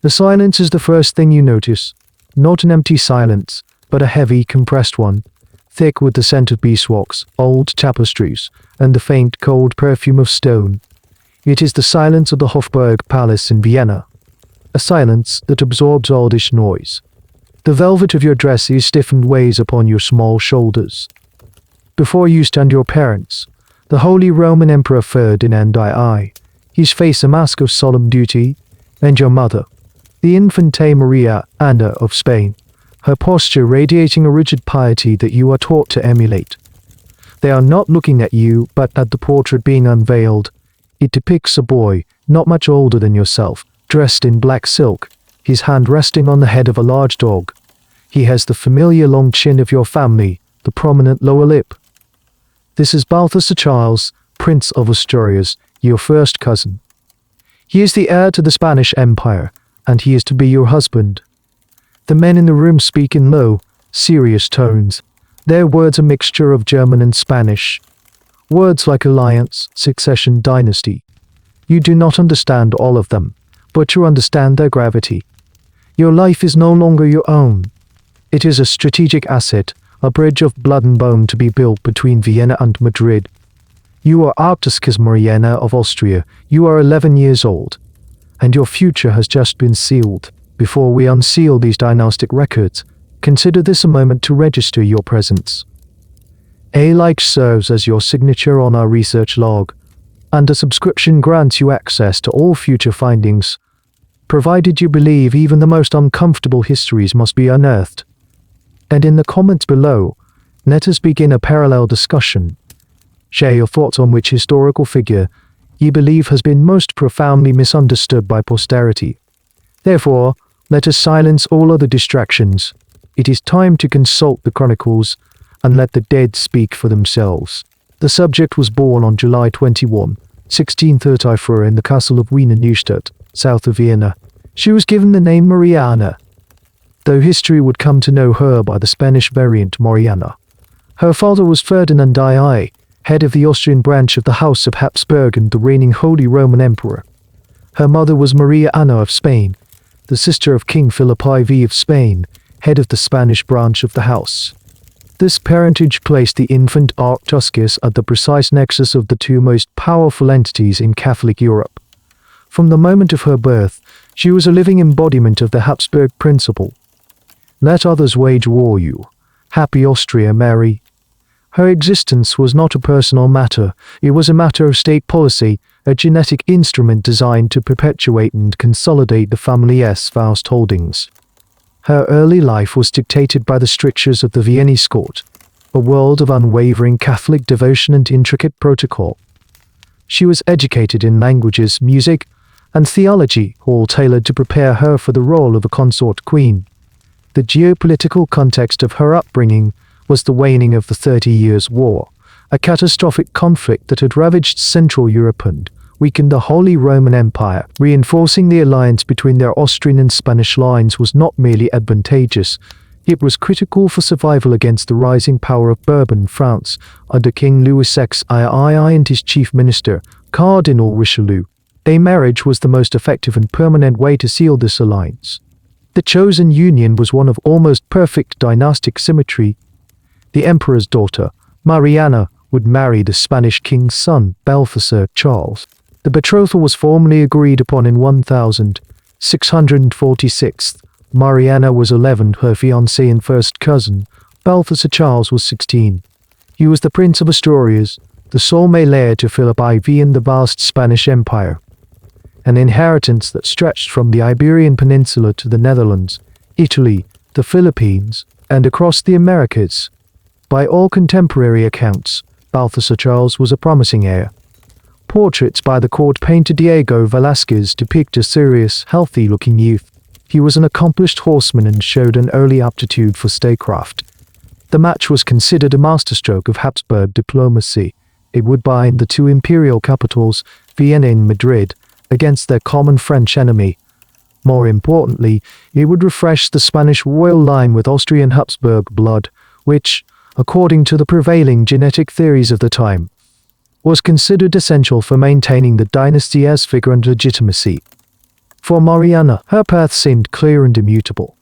The silence is the first thing you notice. Not an empty silence, but a heavy, compressed one, thick with the scent of beeswax, old tapestries, and the faint, cold perfume of stone. It is the silence of the Hofburg Palace in Vienna, a silence that absorbs oldish noise. The velvet of your dresses stiffened weighs upon your small shoulders. Before you stand your parents, the Holy Roman Emperor Ferdinand II, his face a mask of solemn duty, and your mother, the infante Mariana of Spain, her posture radiating a rigid piety that you are taught to emulate. They are not looking at you, but at the portrait being unveiled. It depicts a boy, not much older than yourself, dressed in black silk, his hand resting on the head of a large dog. He has the familiar long chin of your family, the prominent lower lip. This is Balthasar Charles, Prince of Asturias, your first cousin. He is the heir to the Spanish Empire, and he is to be your husband. The men in the room speak in low, serious tones. Their words a mixture of German and Spanish. Words like alliance, succession, dynasty. You do not understand all of them, but you understand their gravity. Your life is no longer your own. It is a strategic asset, a bridge of blood and bone to be built between Vienna and Madrid. You are Arctiscus Mariana of Austria. You are 11 years old, and your future has just been sealed. Before we unseal these dynastic records, consider this a moment to register your presence. A like serves as your signature on our research log, and a subscription grants you access to all future findings, provided you believe even the most uncomfortable histories must be unearthed. And in the comments below, let us begin a parallel discussion. Share your thoughts on which historical figure you believe has been most profoundly misunderstood by posterity. Therefore, let us silence all other distractions. It is time to consult the chronicles and let the dead speak for themselves. The subject was born on July 21, 1634 in the castle of Wiener Neustadt, south of Vienna. She was given the name Mariana, though history would come to know her by the Spanish variant Mariana. Her father was Ferdinand II, head of the Austrian branch of the House of Habsburg and the reigning Holy Roman Emperor. Her mother was Mariana of Spain, the sister of King Philip IV of Spain, head of the Spanish branch of the house. This parentage placed the infant Arctiscus at the precise nexus of the two most powerful entities in Catholic Europe. From the moment of her birth, she was a living embodiment of the Habsburg principle. Let others wage war you. Happy Austria, Mary. Her existence was not a personal matter, it was a matter of state policy, a genetic instrument designed to perpetuate and consolidate the family's vast holdings. Her early life was dictated by the strictures of the Viennese court, a world of unwavering Catholic devotion and intricate protocol. She was educated in languages, music, and theology, all tailored to prepare her for the role of a consort queen. The geopolitical context of her upbringing was the waning of the 30 Years' War, a catastrophic conflict that had ravaged Central Europe and weakened the Holy Roman Empire. Reinforcing the alliance between their Austrian and Spanish lines was not merely advantageous, it was critical for survival against the rising power of Bourbon France under King Louis XVI and his chief minister, Cardinal Richelieu. A marriage was the most effective and permanent way to seal this alliance. The chosen union was one of almost perfect dynastic symmetry. The emperor's daughter, Mariana, would marry the Spanish king's son, Balthasar Charles. The betrothal was formally agreed upon in 1646. Mariana was 11, her fiancé and first cousin, Balthasar Charles, was 16. He was the Prince of Asturias, the sole male heir to Philip IV and the vast Spanish Empire. An inheritance that stretched from the Iberian Peninsula to the Netherlands, Italy, the Philippines, and across the Americas. By all contemporary accounts, Balthasar Charles was a promising heir. Portraits by the court painter Diego Velázquez depict a serious, healthy-looking youth. He was an accomplished horseman and showed an early aptitude for statecraft. The match was considered a masterstroke of Habsburg diplomacy. It would bind the two imperial capitals, Vienna and Madrid, against their common French enemy. More importantly, it would refresh the Spanish royal line with Austrian Habsburg blood, which, according to the prevailing genetic theories of the time, was considered essential for maintaining the dynasty's vigor and legitimacy. For Mariana, her path seemed clear and immutable.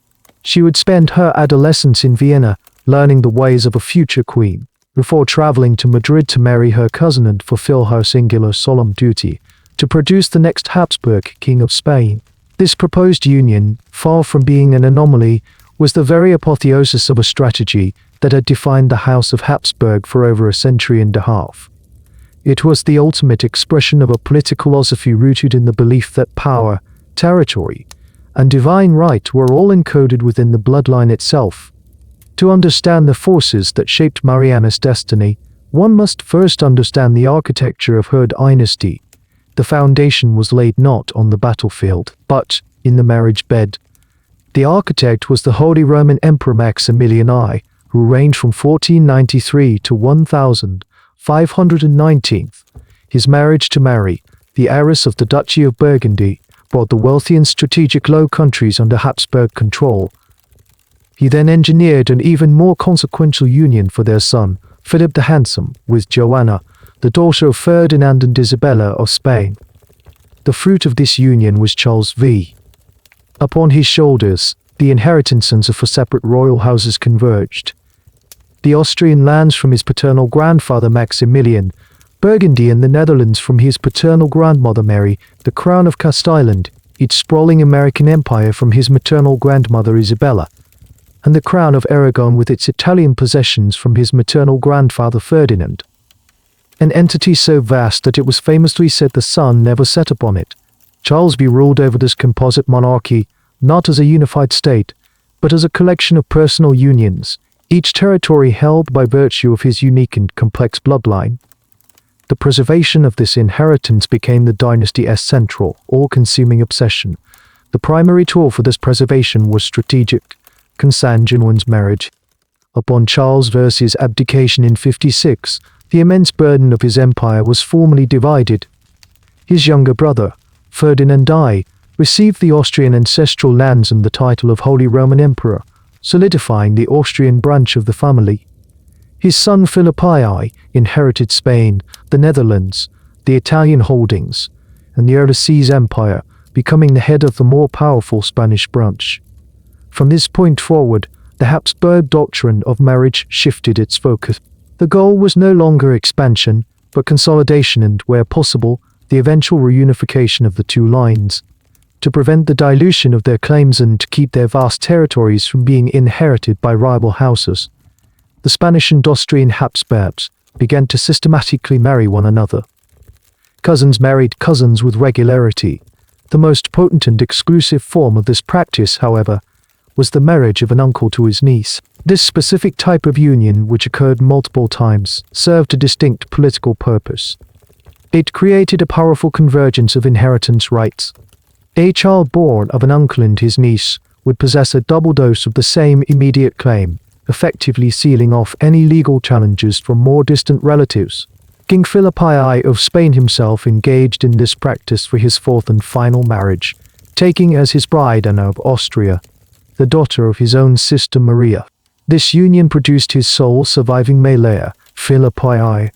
She would spend her adolescence in Vienna, learning the ways of a future queen, before traveling to Madrid to marry her cousin and fulfill her singular solemn duty to produce the next Habsburg king of Spain. This proposed union, far from being an anomaly, was the very apotheosis of a strategy that had defined the House of Habsburg for over a century and a half. It was the ultimate expression of a political philosophy rooted in the belief that power, territory, and divine right were all encoded within the bloodline itself. To understand the forces that shaped Mariana's destiny, one must first understand the architecture of her dynasty. The foundation was laid not on the battlefield, but in the marriage bed. The architect was the Holy Roman Emperor Maximilian I, who reigned from 1493 to 1519. His marriage to Mary, the heiress of the Duchy of Burgundy, brought the wealthy and strategic Low Countries under Habsburg control. He then engineered an even more consequential union for their son, Philip the Handsome, with Joanna, the daughter of Ferdinand and Isabella of Spain. The fruit of this union was Charles V. Upon his shoulders, the inheritances of 4 separate royal houses converged. The Austrian lands from his paternal grandfather Maximilian, Burgundy and the Netherlands from his paternal grandmother Mary, the crown of Castile, its sprawling American empire from his maternal grandmother Isabella, and the crown of Aragon with its Italian possessions from his maternal grandfather Ferdinand. An entity so vast that it was famously said the sun never set upon it. Charles V ruled over this composite monarchy, not as a unified state, but as a collection of personal unions, each territory held by virtue of his unique and complex bloodline. The preservation of this inheritance became the dynasty's central, all-consuming obsession. The primary tool for this preservation was strategic, consanguine's marriage. Upon Charles V's abdication in 56, the immense burden of his empire was formally divided. His younger brother, Ferdinand I, received the Austrian ancestral lands and the title of Holy Roman Emperor, solidifying the Austrian branch of the family. His son Philip I inherited Spain, the Netherlands, the Italian holdings, and the Overseas Empire, becoming the head of the more powerful Spanish branch. From this point forward, the Habsburg doctrine of marriage shifted its focus. The goal was no longer expansion, but consolidation and, where possible, the eventual reunification of the two lines. To prevent the dilution of their claims and to keep their vast territories from being inherited by rival houses, the Spanish and Austrian Habsburgs began to systematically marry one another. Cousins married cousins with regularity. The most potent and exclusive form of this practice, however, was the marriage of an uncle to his niece. This specific type of union, which occurred multiple times, served a distinct political purpose. It created a powerful convergence of inheritance rights. A child born of an uncle and his niece would possess a double dose of the same immediate claim, effectively sealing off any legal challenges from more distant relatives. King Philip I of Spain himself engaged in this practice for his 4th and final marriage, taking as his bride Mariana of Austria, the daughter of his own sister Maria. This union produced his sole surviving male, Philip I.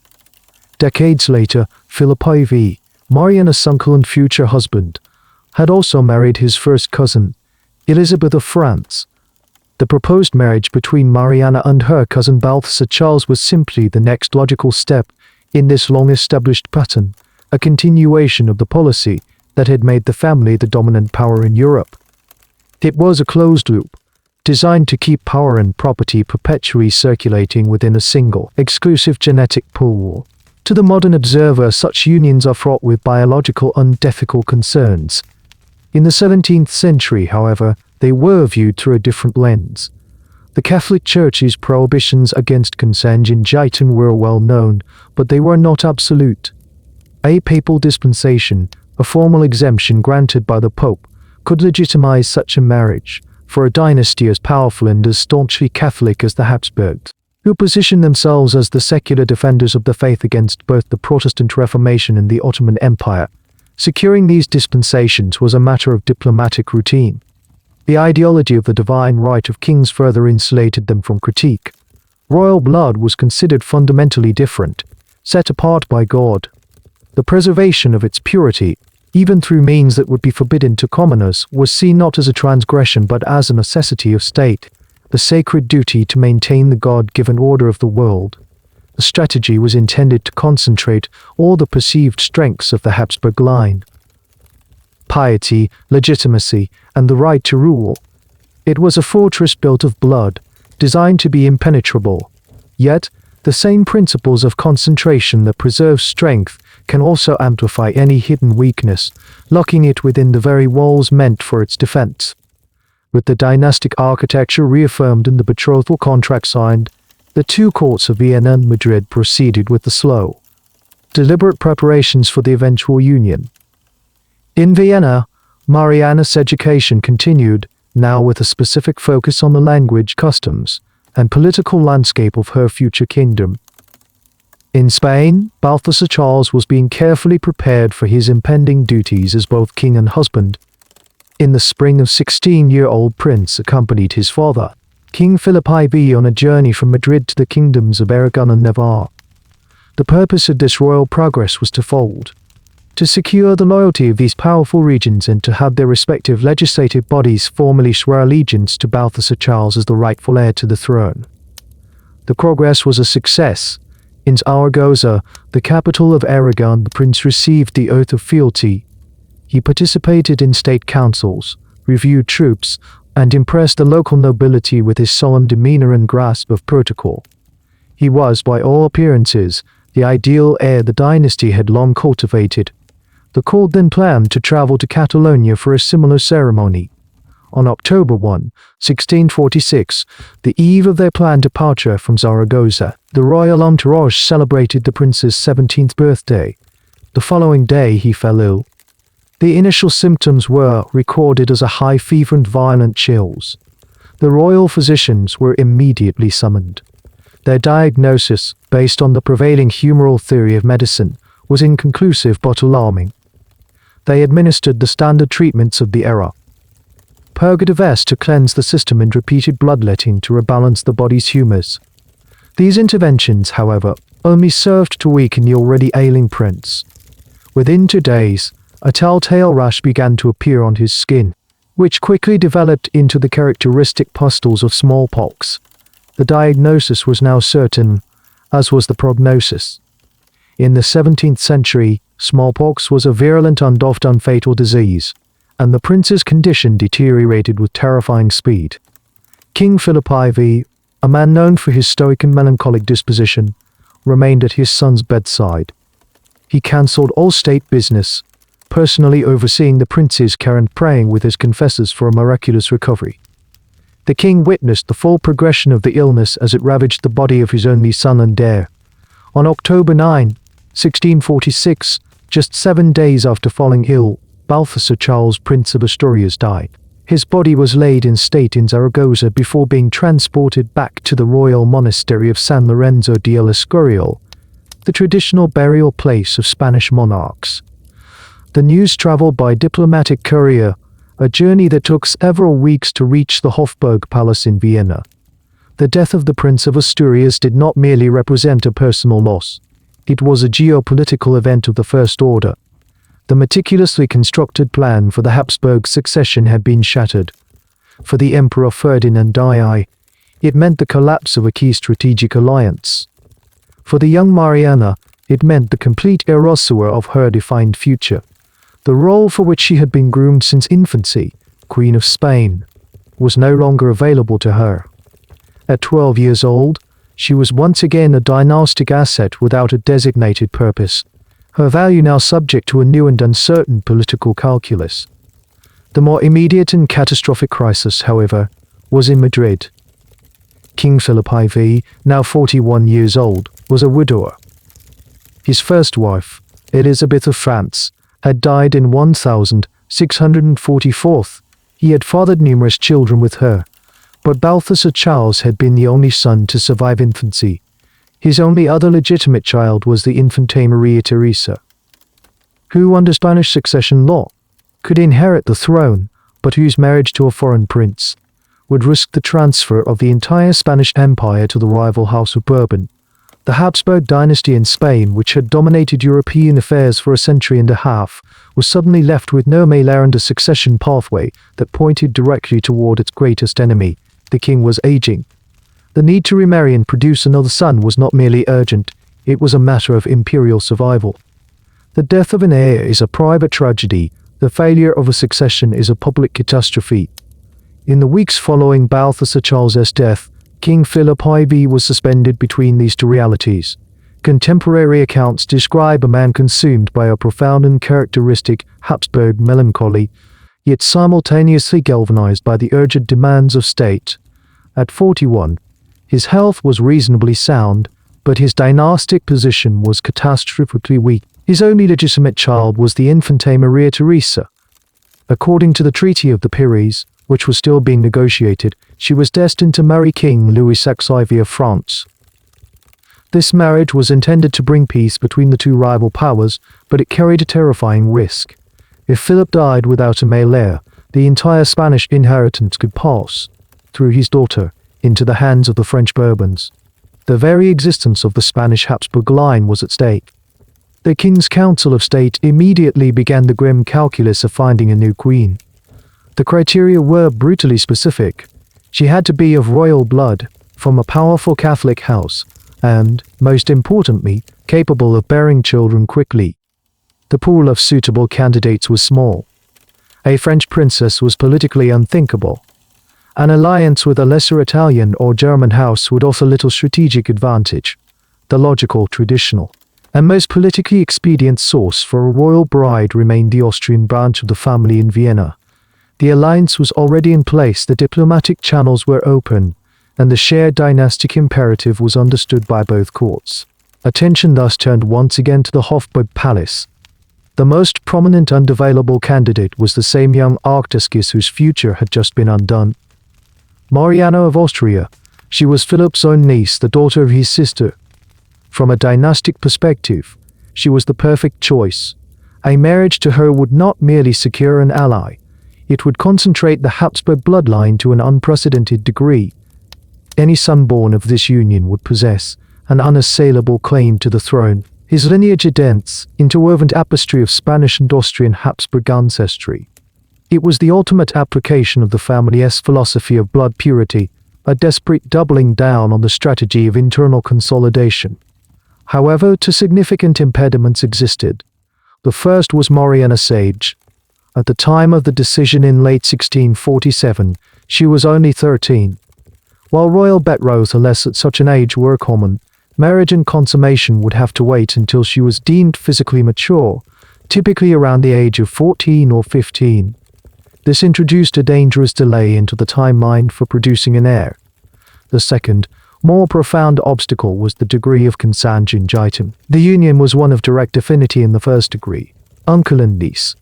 Decades later, Philip IV, Mariana's uncle and future husband, had also married his first cousin, Elizabeth of France. The proposed marriage between Mariana and her cousin Balthasar Charles was simply the next logical step in this long-established pattern, a continuation of the policy that had made the family the dominant power in Europe. It was a closed loop, designed to keep power and property perpetually circulating within a single, exclusive genetic pool. To the modern observer, such unions are fraught with biological and ethical concerns. In the 17th century, however, they were viewed through a different lens. The Catholic Church's prohibitions against consanguinity were well known, but they were not absolute. A papal dispensation, a formal exemption granted by the Pope, could legitimize such a marriage for a dynasty as powerful and as staunchly Catholic as the Habsburgs, who positioned themselves as the secular defenders of the faith against both the Protestant Reformation and the Ottoman Empire. Securing these dispensations was a matter of diplomatic routine. The ideology of the divine right of kings further insulated them from critique. Royal blood was considered fundamentally different, set apart by God. The preservation of its purity, even through means that would be forbidden to commoners, was seen not as a transgression but as a necessity of state, the sacred duty to maintain the God-given order of the world. The strategy was intended to concentrate all the perceived strengths of the Habsburg line: piety, legitimacy, and the right to rule. It was a fortress built of blood, designed to be impenetrable. Yet, the same principles of concentration that preserve strength can also amplify any hidden weakness, locking it within the very walls meant for its defense. With the dynastic architecture reaffirmed and the betrothal contract signed, the two courts of Vienna and Madrid proceeded with the slow, deliberate preparations for the eventual union. In Vienna, Mariana's education continued, now with a specific focus on the language, customs, and political landscape of her future kingdom. In Spain, Balthasar Charles was being carefully prepared for his impending duties as both king and husband. In the spring of 16-year-old Prince accompanied his father, King Philip IV, on a journey from Madrid to the kingdoms of Aragon and Navarre. The purpose of this royal progress was twofold: to secure the loyalty of these powerful regions and to have their respective legislative bodies formally swear allegiance to Balthasar Charles as the rightful heir to the throne. The progress was a success. In Zaragoza, the capital of Aragon, the prince received the oath of fealty. He participated in state councils, reviewed troops, and impressed the local nobility with his solemn demeanor and grasp of protocol. He was, by all appearances, the ideal heir the dynasty had long cultivated. The court then planned to travel to Catalonia for a similar ceremony. On October 1, 1646, the eve of their planned departure from Zaragoza, the royal entourage celebrated the prince's 17th birthday. The following day he fell ill. The initial symptoms were recorded as a high fever and violent chills. The royal physicians were immediately summoned. Their diagnosis, based on the prevailing humoral theory of medicine, was inconclusive but alarming. They administered the standard treatments of the era: purgative S to cleanse the system and repeated bloodletting to rebalance the body's humors. These interventions, however, only served to weaken the already ailing prince. Within 2 days, a telltale rash began to appear on his skin, which quickly developed into the characteristic pustules of smallpox. The diagnosis was now certain, as was the prognosis. In the 17th century, smallpox was a virulent and often fatal disease, and the prince's condition deteriorated with terrifying speed. King Philip IV, a man known for his stoic and melancholic disposition, remained at his son's bedside. He cancelled all state business, personally overseeing the prince's care and praying with his confessors for a miraculous recovery. The king witnessed the full progression of the illness as it ravaged the body of his only son and heir. On October 9, 1646, just 7 days after falling ill, Balthasar Charles, Prince of Asturias, died. His body was laid in state in Zaragoza before being transported back to the royal monastery of San Lorenzo de El Escorial, the traditional burial place of Spanish monarchs. The news traveled by diplomatic courier, a journey that took several weeks to reach the Hofburg Palace in Vienna. The death of the Prince of Asturias did not merely represent a personal loss. It was a geopolitical event of the first order. The meticulously constructed plan for the Habsburg succession had been shattered. For the Emperor Ferdinand II, it meant the collapse of a key strategic alliance. For the young Mariana, it meant the complete erasure of her defined future. The role for which she had been groomed since infancy, Queen of Spain, was no longer available to her. At 12 years old, she was once again a dynastic asset without a designated purpose, her value now subject to a new and uncertain political calculus. The more immediate and catastrophic crisis, however, was in Madrid. King Philip IV, now 41 years old, was a widower. His first wife, Elizabeth of France, had died in 1644. He had fathered numerous children with her, but Balthasar Charles had been the only son to survive infancy. His only other legitimate child was the infante Maria Theresa, who under Spanish succession law could inherit the throne, but whose marriage to a foreign prince would risk the transfer of the entire Spanish Empire to the rival House of Bourbon. The Habsburg dynasty in Spain, which had dominated European affairs for a century and a half, was suddenly left with no male heir and a succession pathway that pointed directly toward its greatest enemy. The king was aging. The need to remarry and produce another son was not merely urgent, it was a matter of imperial survival. The death of an heir is a private tragedy, the failure of a succession is a public catastrophe. In the weeks following Balthasar Charles's death, King Philip IV was suspended between these two realities. Contemporary accounts describe a man consumed by a profound and characteristic Habsburg melancholy, yet simultaneously galvanized by the urgent demands of state. At 41, his health was reasonably sound, but his dynastic position was catastrophically weak. His only legitimate child was the infante Maria Theresa. According to the Treaty of the Pyrenees, which was still being negotiated, she was destined to marry King Louis XVI of France. This marriage was intended to bring peace between the two rival powers, but it carried a terrifying risk. If Philip died without a male heir, the entire Spanish inheritance could pass, through his daughter, into the hands of the French Bourbons. The very existence of the Spanish Habsburg line was at stake. The King's Council of State immediately began the grim calculus of finding a new queen. The criteria were brutally specific. She had to be of royal blood, from a powerful Catholic house, and, most importantly, capable of bearing children quickly. The pool of suitable candidates was small. A French princess was politically unthinkable. An alliance with a lesser Italian or German house would offer little strategic advantage. The logical, traditional, and most politically expedient source for a royal bride remained the Austrian branch of the family in Vienna. The alliance was already in place, the diplomatic channels were open, and the shared dynastic imperative was understood by both courts. Attention thus turned once again to the Hofburg Palace. The most prominent and available candidate was the same young archduchess whose future had just been undone. Mariana of Austria. She was Philip's own niece, the daughter of his sister. From a dynastic perspective, she was the perfect choice. A marriage to her would not merely secure an ally, it would concentrate the Habsburg bloodline to an unprecedented degree. Any son born of this union would possess an unassailable claim to the throne. His lineage a dense, interwoven tapestry of Spanish and Austrian Habsburg ancestry. It was the ultimate application of the family's philosophy of blood purity, a desperate doubling down on the strategy of internal consolidation. However, two significant impediments existed. The first was Mariana's age. At the time of the decision in late 1647, she was only 13. While royal betrothals at such an age were common, marriage and consummation would have to wait until she was deemed physically mature, typically around the age of 14 or 15. This introduced a dangerous delay into the timeline for producing an heir. The second, more profound obstacle was the degree of consanguinitum. The union was one of direct affinity in the first degree, uncle and niece.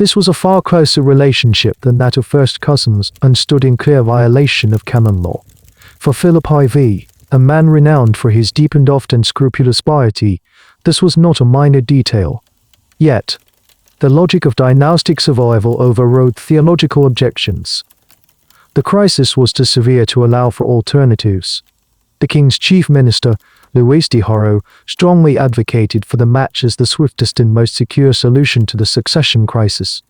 This was a far closer relationship than that of first cousins and stood in clear violation of canon law. For Philip IV, a man renowned for his deep and often scrupulous piety, this was not a minor detail. Yet, the logic of dynastic survival overrode theological objections. The crisis was too severe to allow for alternatives. The king's chief minister, Luis de Haro, strongly advocated for the match as the swiftest and most secure solution to the succession crisis.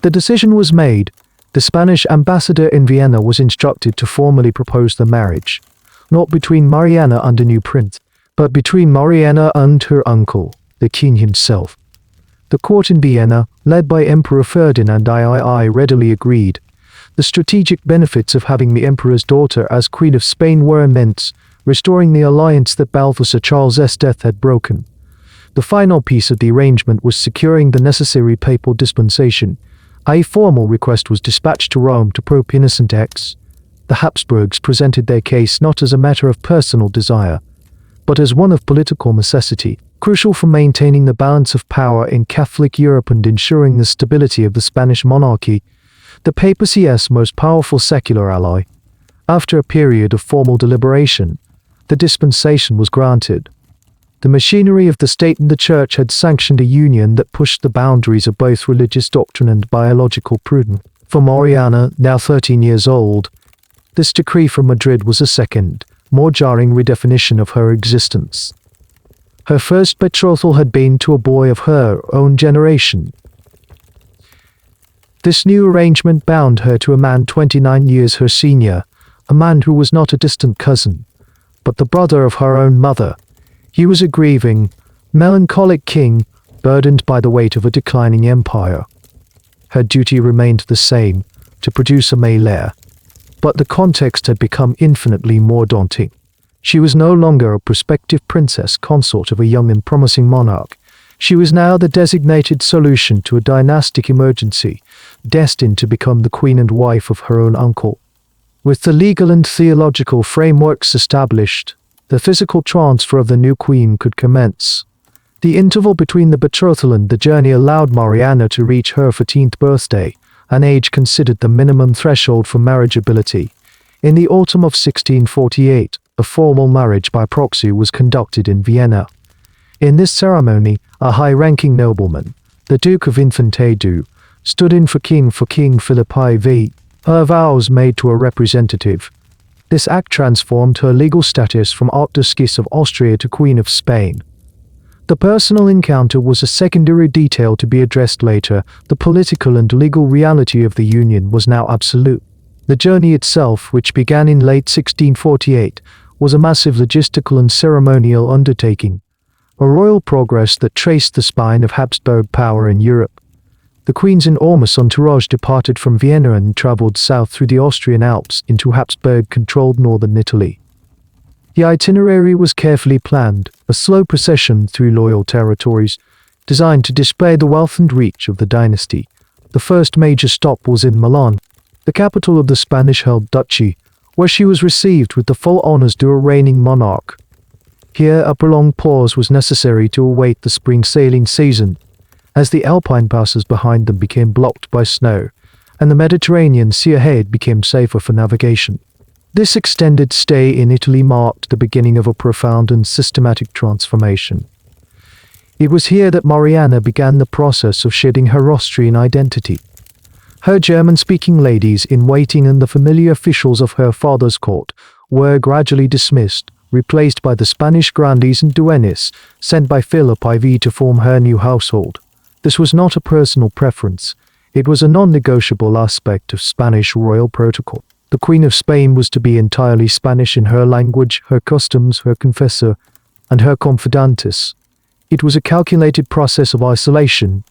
The decision was made. The Spanish ambassador in Vienna was instructed to formally propose the marriage, not between Mariana and a new prince, but between Mariana and her uncle, the king himself. The court in Vienna, led by Emperor Ferdinand III, readily agreed. The strategic benefits of having the emperor's daughter as Queen of Spain were immense, restoring the alliance that Balthasar Charles's death had broken. The final piece of the arrangement was securing the necessary papal dispensation. A formal request was dispatched to Rome to Pope Innocent X. The Habsburgs presented their case not as a matter of personal desire, but as one of political necessity, crucial for maintaining the balance of power in Catholic Europe and ensuring the stability of the Spanish monarchy, the papacy's most powerful secular ally. After a period of formal deliberation, the dispensation was granted. The machinery of the state and the church had sanctioned a union that pushed the boundaries of both religious doctrine and biological prudence. For Mariana, now 13 years old, this decree from Madrid was a second, more jarring redefinition of her existence. Her first betrothal had been to a boy of her own generation. This new arrangement bound her to a man 29 years her senior, a man who was not a distant cousin, but the brother of her own mother. He was a grieving, melancholic king, burdened by the weight of a declining empire. Her duty remained the same, to produce a male heir. But the context had become infinitely more daunting. She was no longer a prospective princess consort of a young and promising monarch. She was now the designated solution to a dynastic emergency, destined to become the queen and wife of her own uncle. With the legal and theological frameworks established, the physical transfer of the new queen could commence. The interval between the betrothal and the journey allowed Mariana to reach her 14th birthday, an age considered the minimum threshold for marriageability. In the autumn of 1648, a formal marriage by proxy was conducted in Vienna. In this ceremony, a high-ranking nobleman, the Duke of Infante, stood in for King Philip IV, her vows made to a representative. This act transformed her legal status from Archduchess of Austria to Queen of Spain. The personal encounter was a secondary detail to be addressed later. The political and legal reality of the union was now absolute. The journey itself, which began in late 1648, was a massive logistical and ceremonial undertaking, a royal progress that traced the spine of Habsburg power in Europe. The Queen's enormous entourage departed from Vienna and travelled south through the Austrian Alps into Habsburg-controlled northern Italy. The itinerary was carefully planned, a slow procession through loyal territories, designed to display the wealth and reach of the dynasty. The first major stop was in Milan, the capital of the Spanish-held duchy, where she was received with the full honours due a reigning monarch. Here a prolonged pause was necessary to await the spring sailing season, as the Alpine passes behind them became blocked by snow, and the Mediterranean Sea ahead became safer for navigation. This extended stay in Italy marked the beginning of a profound and systematic transformation. It was here that Mariana began the process of shedding her Austrian identity. Her German-speaking ladies-in-waiting and the familiar officials of her father's court were gradually dismissed, replaced by the Spanish grandees and duennas sent by Philip IV to form her new household. This was not a personal preference. It was a non-negotiable aspect of Spanish royal protocol. The Queen of Spain was to be entirely Spanish in her language, her customs, her confessor, and her confidantes. It was a calculated process of isolation,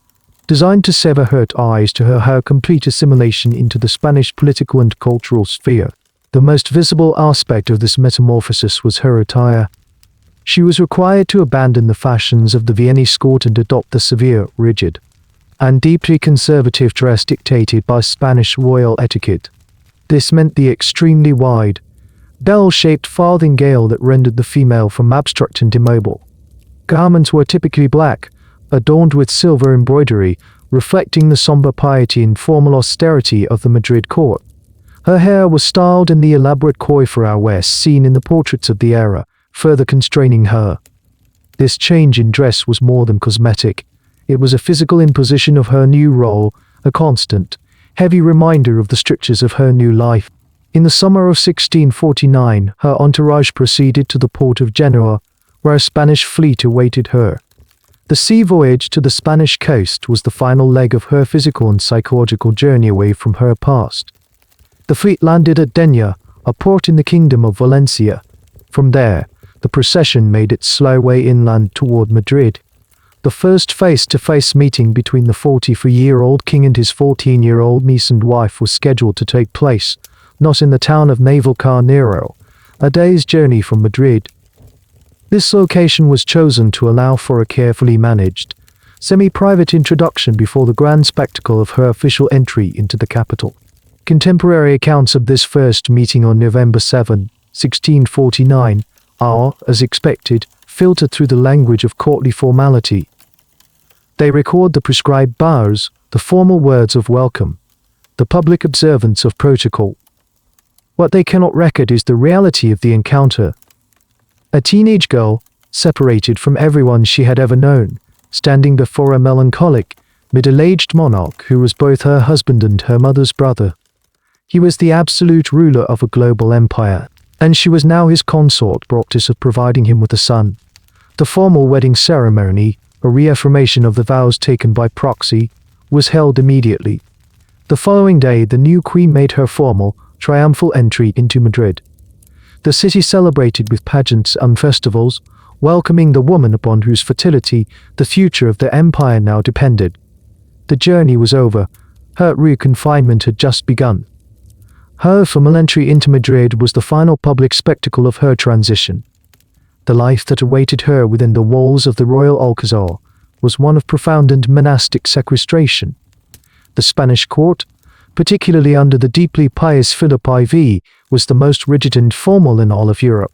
designed to sever her ties to her complete assimilation into the Spanish political and cultural sphere. The most visible aspect of this metamorphosis was her attire. She was required to abandon the fashions of the Viennese court and adopt the severe, rigid, and deeply conservative dress dictated by Spanish royal etiquette. This meant the extremely wide, bell-shaped farthingale that rendered the female from abstract and immobile. Garments were typically black, adorned with silver embroidery, reflecting the somber piety and formal austerity of the Madrid court. Her hair was styled in the elaborate coiffure arabesque seen in the portraits of the era, further constraining her. This change in dress was more than cosmetic. It was a physical imposition of her new role, a constant, heavy reminder of the strictures of her new life. In the summer of 1649, her entourage proceeded to the port of Genoa, where a Spanish fleet awaited her. The sea voyage to the Spanish coast was the final leg of her physical and psychological journey away from her past. The fleet landed at Denia, a port in the Kingdom of Valencia. From there, the procession made its slow way inland toward Madrid. The first face-to-face meeting between the 44-year-old king and his 14-year-old niece and wife was scheduled to take place, not in the town of Navalcarnero, a day's journey from Madrid. This location was chosen to allow for a carefully managed, semi-private introduction before the grand spectacle of her official entry into the capital. Contemporary accounts of this first meeting on November 7, 1649, are, as expected, filtered through the language of courtly formality. They record the prescribed bows, the formal words of welcome, the public observance of protocol. What they cannot record is the reality of the encounter. A teenage girl, separated from everyone she had ever known, standing before a melancholic, middle-aged monarch who was both her husband and her mother's brother. He was the absolute ruler of a global empire. and she was now his consort, practice of providing him with a son. The formal wedding ceremony, a reaffirmation of the vows taken by proxy, was held immediately. The following day, the new queen made her formal, triumphal entry into Madrid. The city celebrated with pageants and festivals, welcoming the woman upon whose fertility the future of the empire now depended. The journey was over. Her confinement had just begun. Her formal entry into Madrid was the final public spectacle of her transition. The life that awaited her within the walls of the royal Alcazar was one of profound and monastic sequestration. The Spanish court, particularly under the deeply pious Philip IV, was the most rigid and formal in all of Europe.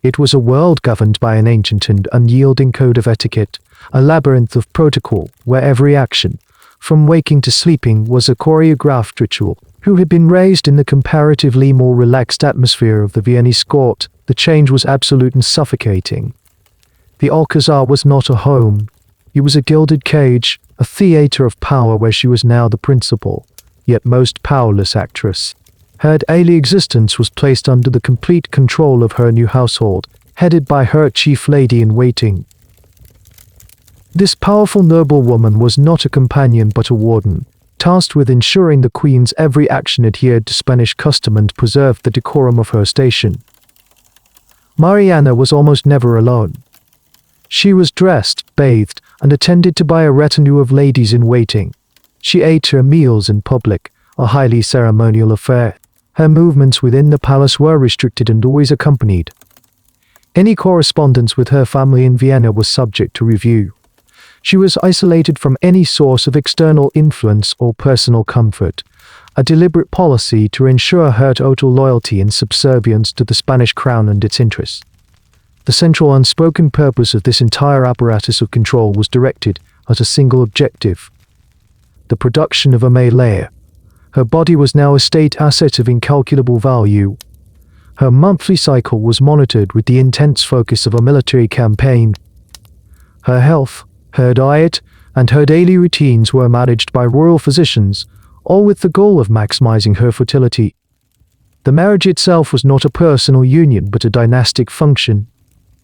It was a world governed by an ancient and unyielding code of etiquette, a labyrinth of protocol where every action, from waking to sleeping, was a choreographed ritual. Who had been raised in the comparatively more relaxed atmosphere of the Viennese court, the change was absolute and suffocating. The Alcazar was not a home. It was a gilded cage, a theater of power where she was now the principal, yet most powerless actress. Her daily existence was placed under the complete control of her new household, headed by her chief lady-in-waiting. This powerful noblewoman was not a companion but a warden, tasked with ensuring the queen's every action adhered to Spanish custom and preserved the decorum of her station. Mariana was almost never alone. She was dressed, bathed, and attended to by a retinue of ladies-in-waiting. She ate her meals in public, a highly ceremonial affair. Her movements within the palace were restricted and always accompanied. Any correspondence with her family in Vienna was subject to review. She was isolated from any source of external influence or personal comfort, a deliberate policy to ensure her total loyalty and subservience to the Spanish crown and its interests. The central unspoken purpose of this entire apparatus of control was directed at a single objective: the production of a male heir. Her body was now a state asset of incalculable value. Her monthly cycle was monitored with the intense focus of a military campaign. Her health, her diet, and her daily routines were managed by royal physicians, all with the goal of maximizing her fertility. The marriage itself was not a personal union but a dynastic function.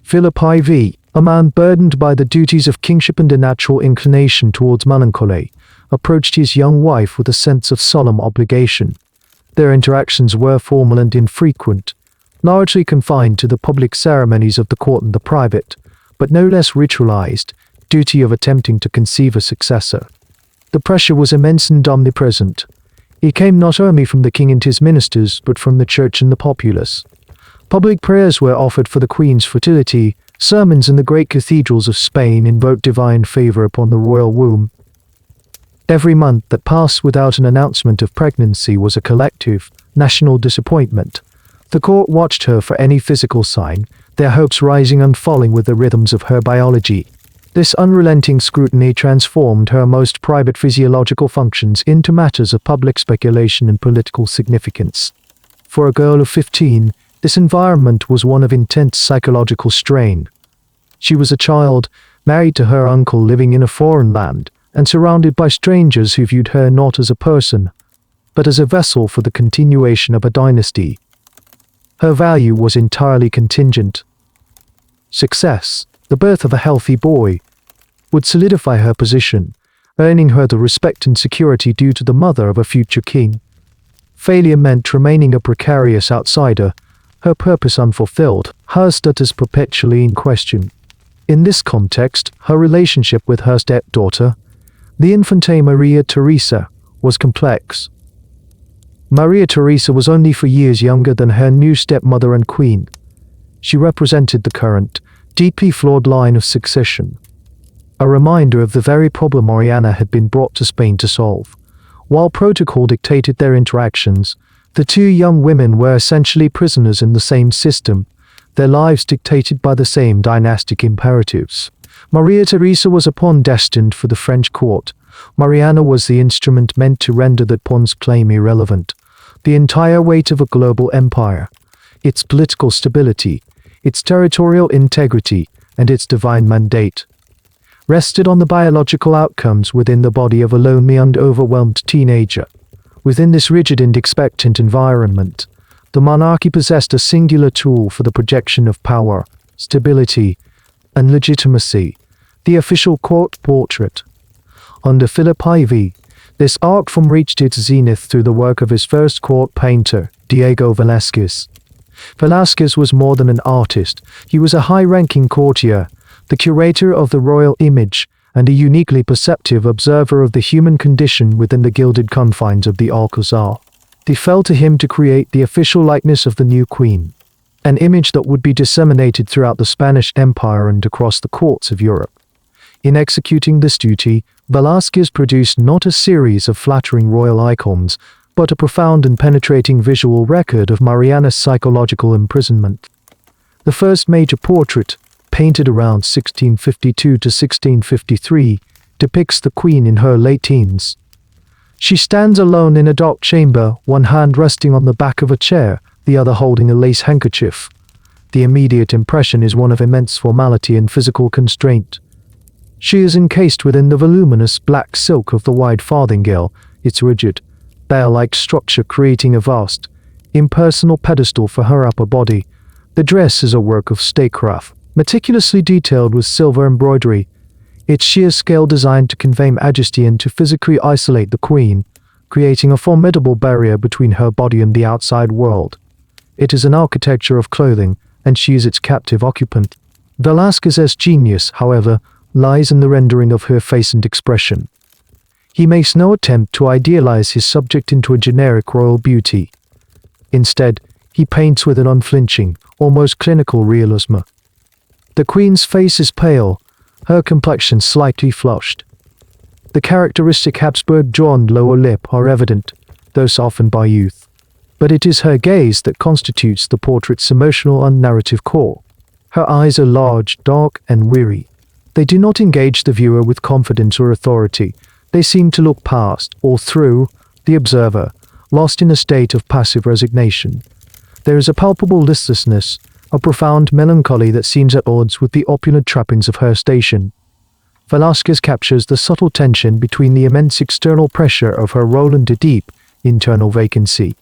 Philip IV, a man burdened by the duties of kingship and a natural inclination towards melancholy, approached his young wife with a sense of solemn obligation. Their interactions were formal and infrequent, largely confined to the public ceremonies of the court and the private, but no less ritualized, duty of attempting to conceive a successor. The pressure was immense and omnipresent. It came not only from the king and his ministers, but from the church and the populace. Public prayers were offered for the queen's fertility. Sermons in the great cathedrals of Spain invoked divine favor upon the royal womb. Every month that passed without an announcement of pregnancy was a collective, national disappointment. The court watched her for any physical sign, their hopes rising and falling with the rhythms of her biology. This unrelenting scrutiny transformed her most private physiological functions into matters of public speculation and political significance. For a girl of 15, this environment was one of intense psychological strain. She was a child, married to her uncle living in a foreign land, and surrounded by strangers who viewed her not as a person, but as a vessel for the continuation of a dynasty. Her value was entirely contingent. Success, the birth of a healthy boy, would solidify her position, earning her the respect and security due to the mother of a future king. Failure meant remaining a precarious outsider, her purpose unfulfilled, her status perpetually in question. In this context, her relationship with her stepdaughter, the infante Maria Theresa, was complex. Maria Theresa was only 4 years younger than her new stepmother and queen. She represented the current, deeply flawed line of succession, a reminder of the very problem Mariana had been brought to Spain to solve. While protocol dictated their interactions, the two young women were essentially prisoners in the same system, their lives dictated by the same dynastic imperatives. Maria Theresa was a pawn destined for the French court. Mariana was the instrument meant to render that pawn's claim irrelevant. The entire weight of a global empire, its political stability, its territorial integrity, and its divine mandate, rested on the biological outcomes within the body of a lonely and overwhelmed teenager. Within this rigid and expectant environment, The monarchy possessed a singular tool for the projection of power, stability, and legitimacy: the official court portrait. Under Philip IV, this art form reached its zenith through the work of his first court painter, Diego Velázquez. Velázquez was more than an artist. He was a high-ranking courtier, the curator of the royal image, and a uniquely perceptive observer of the human condition within the gilded confines of the Alcazar. It fell to him to create the official likeness of the new queen, an image that would be disseminated throughout the Spanish Empire and across the courts of Europe. In executing this duty, Velázquez produced not a series of flattering royal icons, but a profound and penetrating visual record of Mariana's psychological imprisonment. The first major portrait, painted around 1652 to 1653, depicts the queen in her late teens. She stands alone in a dark chamber, one hand resting on the back of a chair, the other holding a lace handkerchief. The immediate impression is one of immense formality and physical constraint. She is encased within the voluminous black silk of the wide farthingale, its rigid, bear-like structure creating a vast, impersonal pedestal for her upper body. The dress is a work of statecraft, meticulously detailed with silver embroidery, its sheer scale designed to convey majesty and to physically isolate the queen, creating a formidable barrier between her body and the outside world. It is an architecture of clothing, and she is its captive occupant. Velázquez's genius, however, lies in the rendering of her face and expression. He makes no attempt to idealize his subject into a generic royal beauty. Instead, he paints with an unflinching, almost clinical realism. The queen's face is pale, her complexion slightly flushed. The characteristic Habsburg jaw and lower lip are evident, though softened by youth. But it is her gaze that constitutes the portrait's emotional and narrative core. Her eyes are large, dark, and weary. They do not engage the viewer with confidence or authority. They seem to look past, or through, the observer, lost in a state of passive resignation. There is a palpable listlessness, a profound melancholy that seems at odds with the opulent trappings of her station. Velázquez captures the subtle tension between the immense external pressure of her role and the deep, internal vacancy.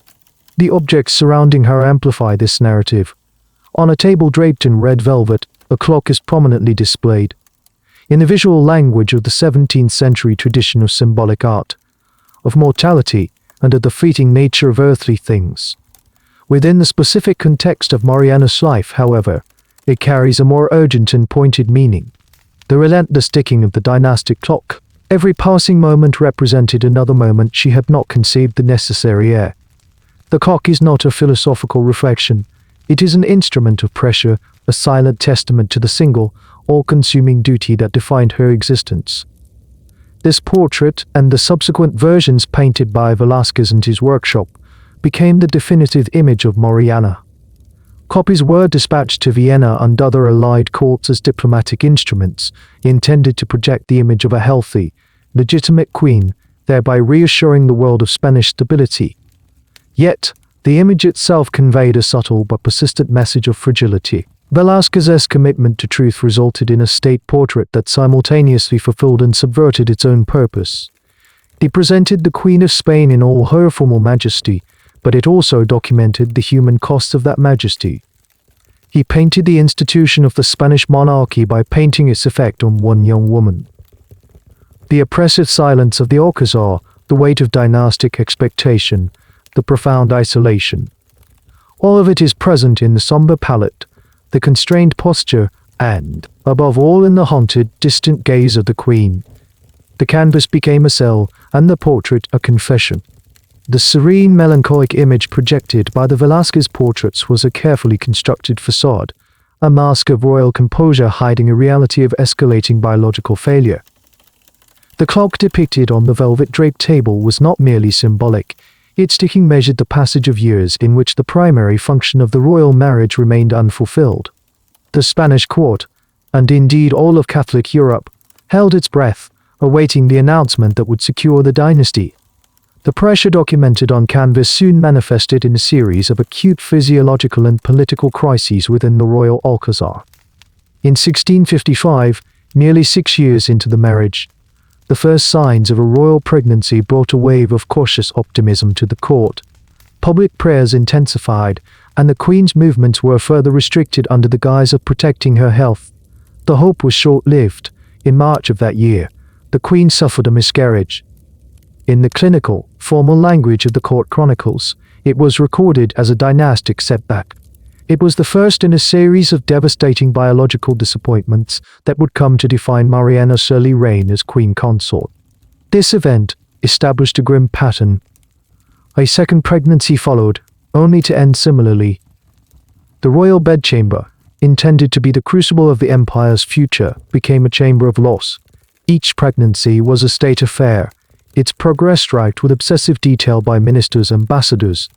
The objects surrounding her amplify this narrative. On a table draped in red velvet, a clock is prominently displayed. In the visual language of the 17th century tradition of symbolic art, of mortality, and of the fleeting nature of earthly things. Within the specific context of Mariana's life, however, it carries a more urgent and pointed meaning. The relentless ticking of the dynastic clock, every passing moment represented another moment she had not conceived the necessary heir. The clock is not a philosophical reflection, it is an instrument of pressure, a silent testament to the single, all-consuming duty that defined her existence. This portrait, and the subsequent versions painted by Velázquez and his workshop, became the definitive image of Mariana. Copies were dispatched to Vienna and other allied courts as diplomatic instruments, intended to project the image of a healthy, legitimate queen, thereby reassuring the world of Spanish stability. Yet, the image itself conveyed a subtle but persistent message of fragility. Velázquez's commitment to truth resulted in a state portrait that simultaneously fulfilled and subverted its own purpose. It presented the Queen of Spain in all her formal majesty, but it also documented the human cost of that majesty. He painted the institution of the Spanish monarchy by painting its effect on one young woman. The oppressive silence of the Alcazar, the weight of dynastic expectation, the profound isolation. All of it is present in the somber palette, the constrained posture, and, above all, in the haunted, distant gaze of the queen. The canvas became a cell, and the portrait a confession. The serene, melancholic image projected by the Velázquez portraits was a carefully constructed facade, a mask of royal composure hiding a reality of escalating biological failure. The clock depicted on the velvet-draped table was not merely symbolic. Its ticking measured the passage of years in which the primary function of the royal marriage remained unfulfilled. The Spanish court, and indeed all of Catholic Europe, held its breath, awaiting the announcement that would secure the dynasty. The pressure documented on canvas soon manifested in a series of acute physiological and political crises within the royal Alcazar. In 1655, nearly 6 years into the marriage, the first signs of a royal pregnancy brought a wave of cautious optimism to the court. Public prayers intensified, and the Queen's movements were further restricted under the guise of protecting her health. The hope was short-lived. In March of that year, the Queen suffered a miscarriage. In the clinical, formal language of the court chronicles, it was recorded as a dynastic setback. It was the first in a series of devastating biological disappointments that would come to define Mariana's early reign as queen consort. This event established a grim pattern. A second pregnancy followed, only to end similarly. The royal bedchamber, intended to be the crucible of the empire's future, became a chamber of loss. Each pregnancy was a state affair, its progress tracked with obsessive detail by ministers and ambassadors.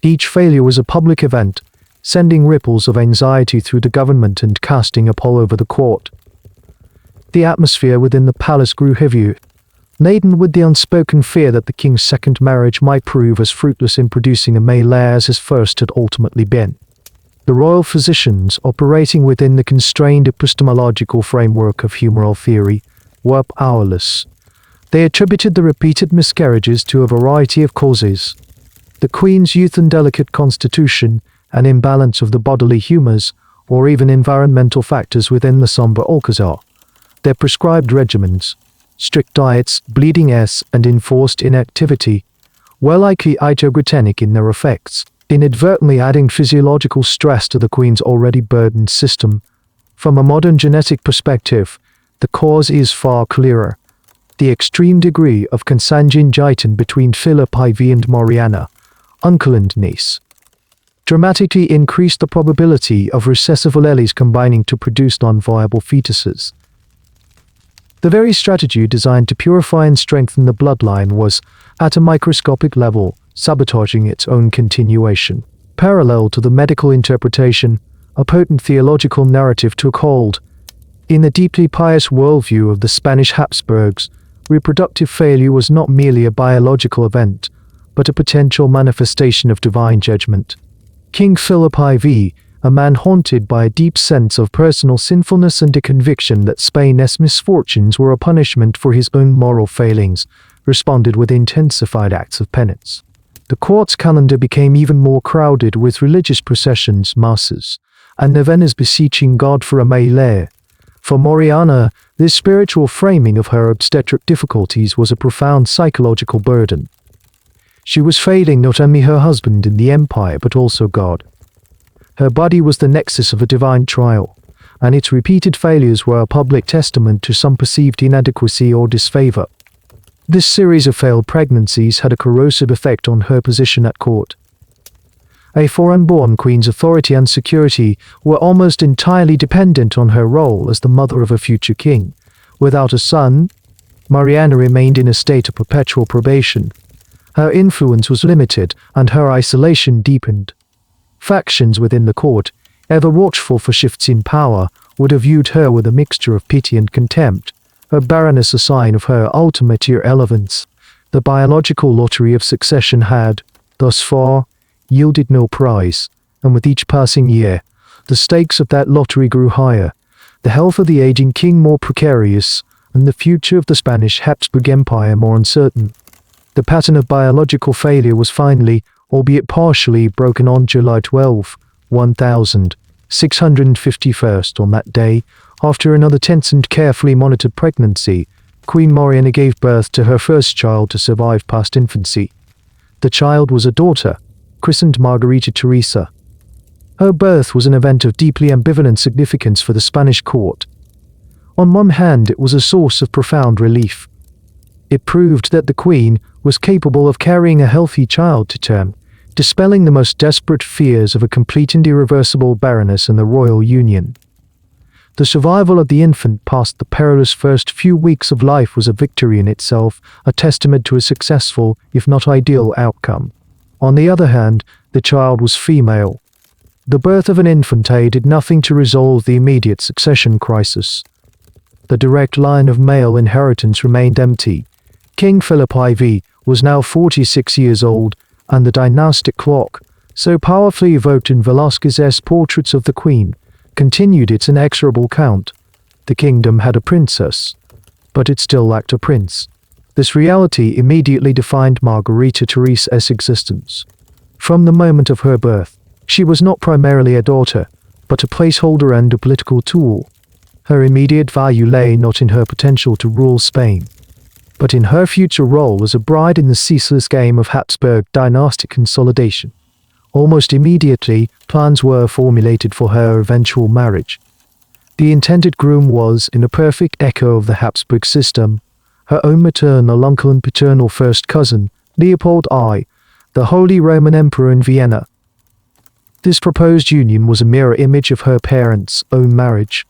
Each failure was a public event, sending ripples of anxiety through the government and casting a pall over the court. The atmosphere within the palace grew heavier, laden with the unspoken fear that the king's second marriage might prove as fruitless in producing a male heir as his first had ultimately been. The royal physicians, operating within the constrained epistemological framework of humoral theory, were powerless. They attributed the repeated miscarriages to a variety of causes. The Queen's youth and delicate constitution, an imbalance of the bodily humors, or even environmental factors within the somber Alcazar. Their prescribed regimens, strict diets, bleeding and enforced inactivity, were likely iatrogenic in their effects, inadvertently adding physiological stress to the Queen's already burdened system. From a modern genetic perspective, the cause is far clearer. The extreme degree of consanguinity between Philip IV and Mariana, uncle and niece, dramatically increased the probability of recessive alleles combining to produce non-viable fetuses. The very strategy designed to purify and strengthen the bloodline was, at a microscopic level, sabotaging its own continuation. Parallel to the medical interpretation, a potent theological narrative took hold. In the deeply pious worldview of the Spanish Habsburgs, reproductive failure was not merely a biological event, but a potential manifestation of divine judgment. King Philip IV, a man haunted by a deep sense of personal sinfulness and a conviction that Spain's misfortunes were a punishment for his own moral failings, responded with intensified acts of penance. The court's calendar became even more crowded with religious processions, masses, and novenas beseeching God for a male heir. For Mariana, this spiritual framing of her obstetric difficulties was a profound psychological burden. She was failing not only her husband in the empire but also God. Her body was the nexus of a divine trial, and its repeated failures were a public testament to some perceived inadequacy or disfavor. This series of failed pregnancies had a corrosive effect on her position at court. A foreign-born queen's authority and security were almost entirely dependent on her role as the mother of a future king. Without a son, Mariana remained in a state of perpetual probation. Her influence was limited, and her isolation deepened. Factions within the court, ever watchful for shifts in power, would have viewed her with a mixture of pity and contempt, her barrenness a sign of her ultimate irrelevance. The biological lottery of succession had, thus far, yielded no prize, and with each passing year, the stakes of that lottery grew higher, the health of the aging king more precarious, and the future of the Spanish Habsburg Empire more uncertain. The pattern of biological failure was finally, albeit partially, broken on July 12, 1651. On that day, after another tense and carefully monitored pregnancy, Queen Mariana gave birth to her first child to survive past infancy. The child was a daughter, christened Margarita Teresa. Her birth was an event of deeply ambivalent significance for the Spanish court. On one hand, it was a source of profound relief. It proved that the Queen was capable of carrying a healthy child to term, dispelling the most desperate fears of a complete and irreversible barrenness in the royal union. The survival of the infant past the perilous first few weeks of life was a victory in itself, a testament to a successful, if not ideal, outcome. On the other hand, the child was female. The birth of an infant did nothing to resolve the immediate succession crisis. The direct line of male inheritance remained empty. King Philip IV was now 46 years old, and the dynastic clock, so powerfully evoked in Velázquez's portraits of the Queen, continued its inexorable count. The kingdom had a princess, but it still lacked a prince. This reality immediately defined Margarita Teresa's existence. From the moment of her birth, she was not primarily a daughter, but a placeholder and a political tool. Her immediate value lay not in her potential to rule Spain, but in her future role as a bride in the ceaseless game of Habsburg dynastic consolidation. Almost immediately, plans were formulated for her eventual marriage. The intended groom was, in a perfect echo of the Habsburg system, her own maternal uncle and paternal first cousin, Leopold I, the Holy Roman Emperor in Vienna. This proposed union was a mirror image of her parents' own marriage.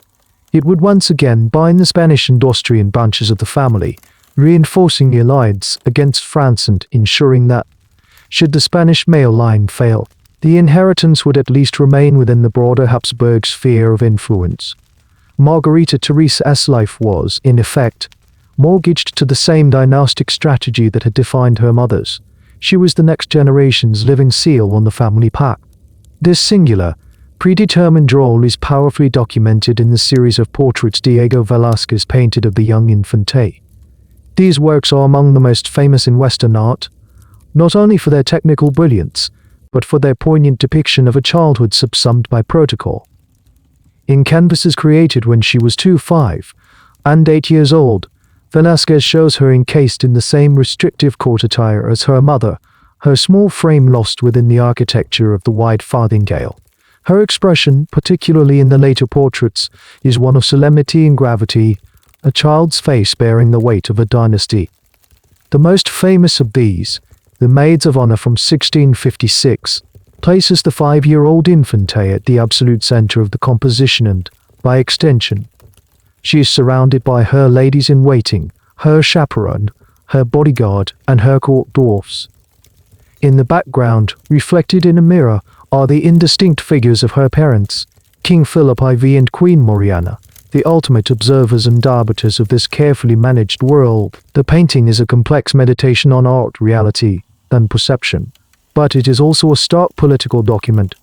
It would once again bind the Spanish and Austrian branches of the family, reinforcing the alliance against France and ensuring that, should the Spanish male line fail, the inheritance would at least remain within the broader Habsburg sphere of influence. Margarita Theresa's life was, in effect, mortgaged to the same dynastic strategy that had defined her mother's. She was the next generation's living seal on the family pact. This singular, predetermined role is powerfully documented in the series of portraits Diego Velázquez painted of the young infante. These works are among the most famous in Western art, not only for their technical brilliance, but for their poignant depiction of a childhood subsumed by protocol. In canvases created when she was 5 and 8 years old, Velázquez shows her encased in the same restrictive court attire as her mother, her small frame lost within the architecture of the wide farthingale. Her expression, particularly in the later portraits, is one of solemnity and gravity, a child's face bearing the weight of a dynasty. The most famous of these, the Maids of Honor from 1656, places the 5-year-old infante at the absolute center of the composition and, by extension, she is surrounded by her ladies-in-waiting, her chaperone, her bodyguard, and her court dwarfs. In the background, reflected in a mirror, are the indistinct figures of her parents, King Philip IV and Queen Mariana, the ultimate observers and arbiters of this carefully managed world. The painting is a complex meditation on art, reality, and perception, but it is also a stark political document.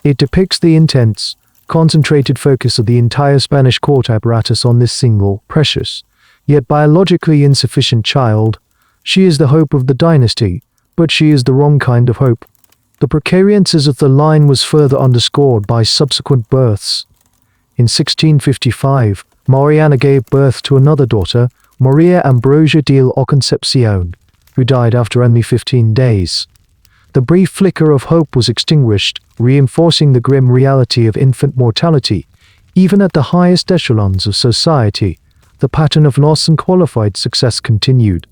It depicts the intense, concentrated focus of the entire Spanish court apparatus on this single, precious, yet biologically insufficient child. She is the hope of the dynasty, but she is the wrong kind of hope. The precariances of the line was further underscored by subsequent births. In 1655, Mariana gave birth to another daughter, Maria Ambrosia de la Concepcion, who died after only 15 days. The brief flicker of hope was extinguished, reinforcing the grim reality of infant mortality. Even at the highest echelons of society, the pattern of loss and qualified success continued.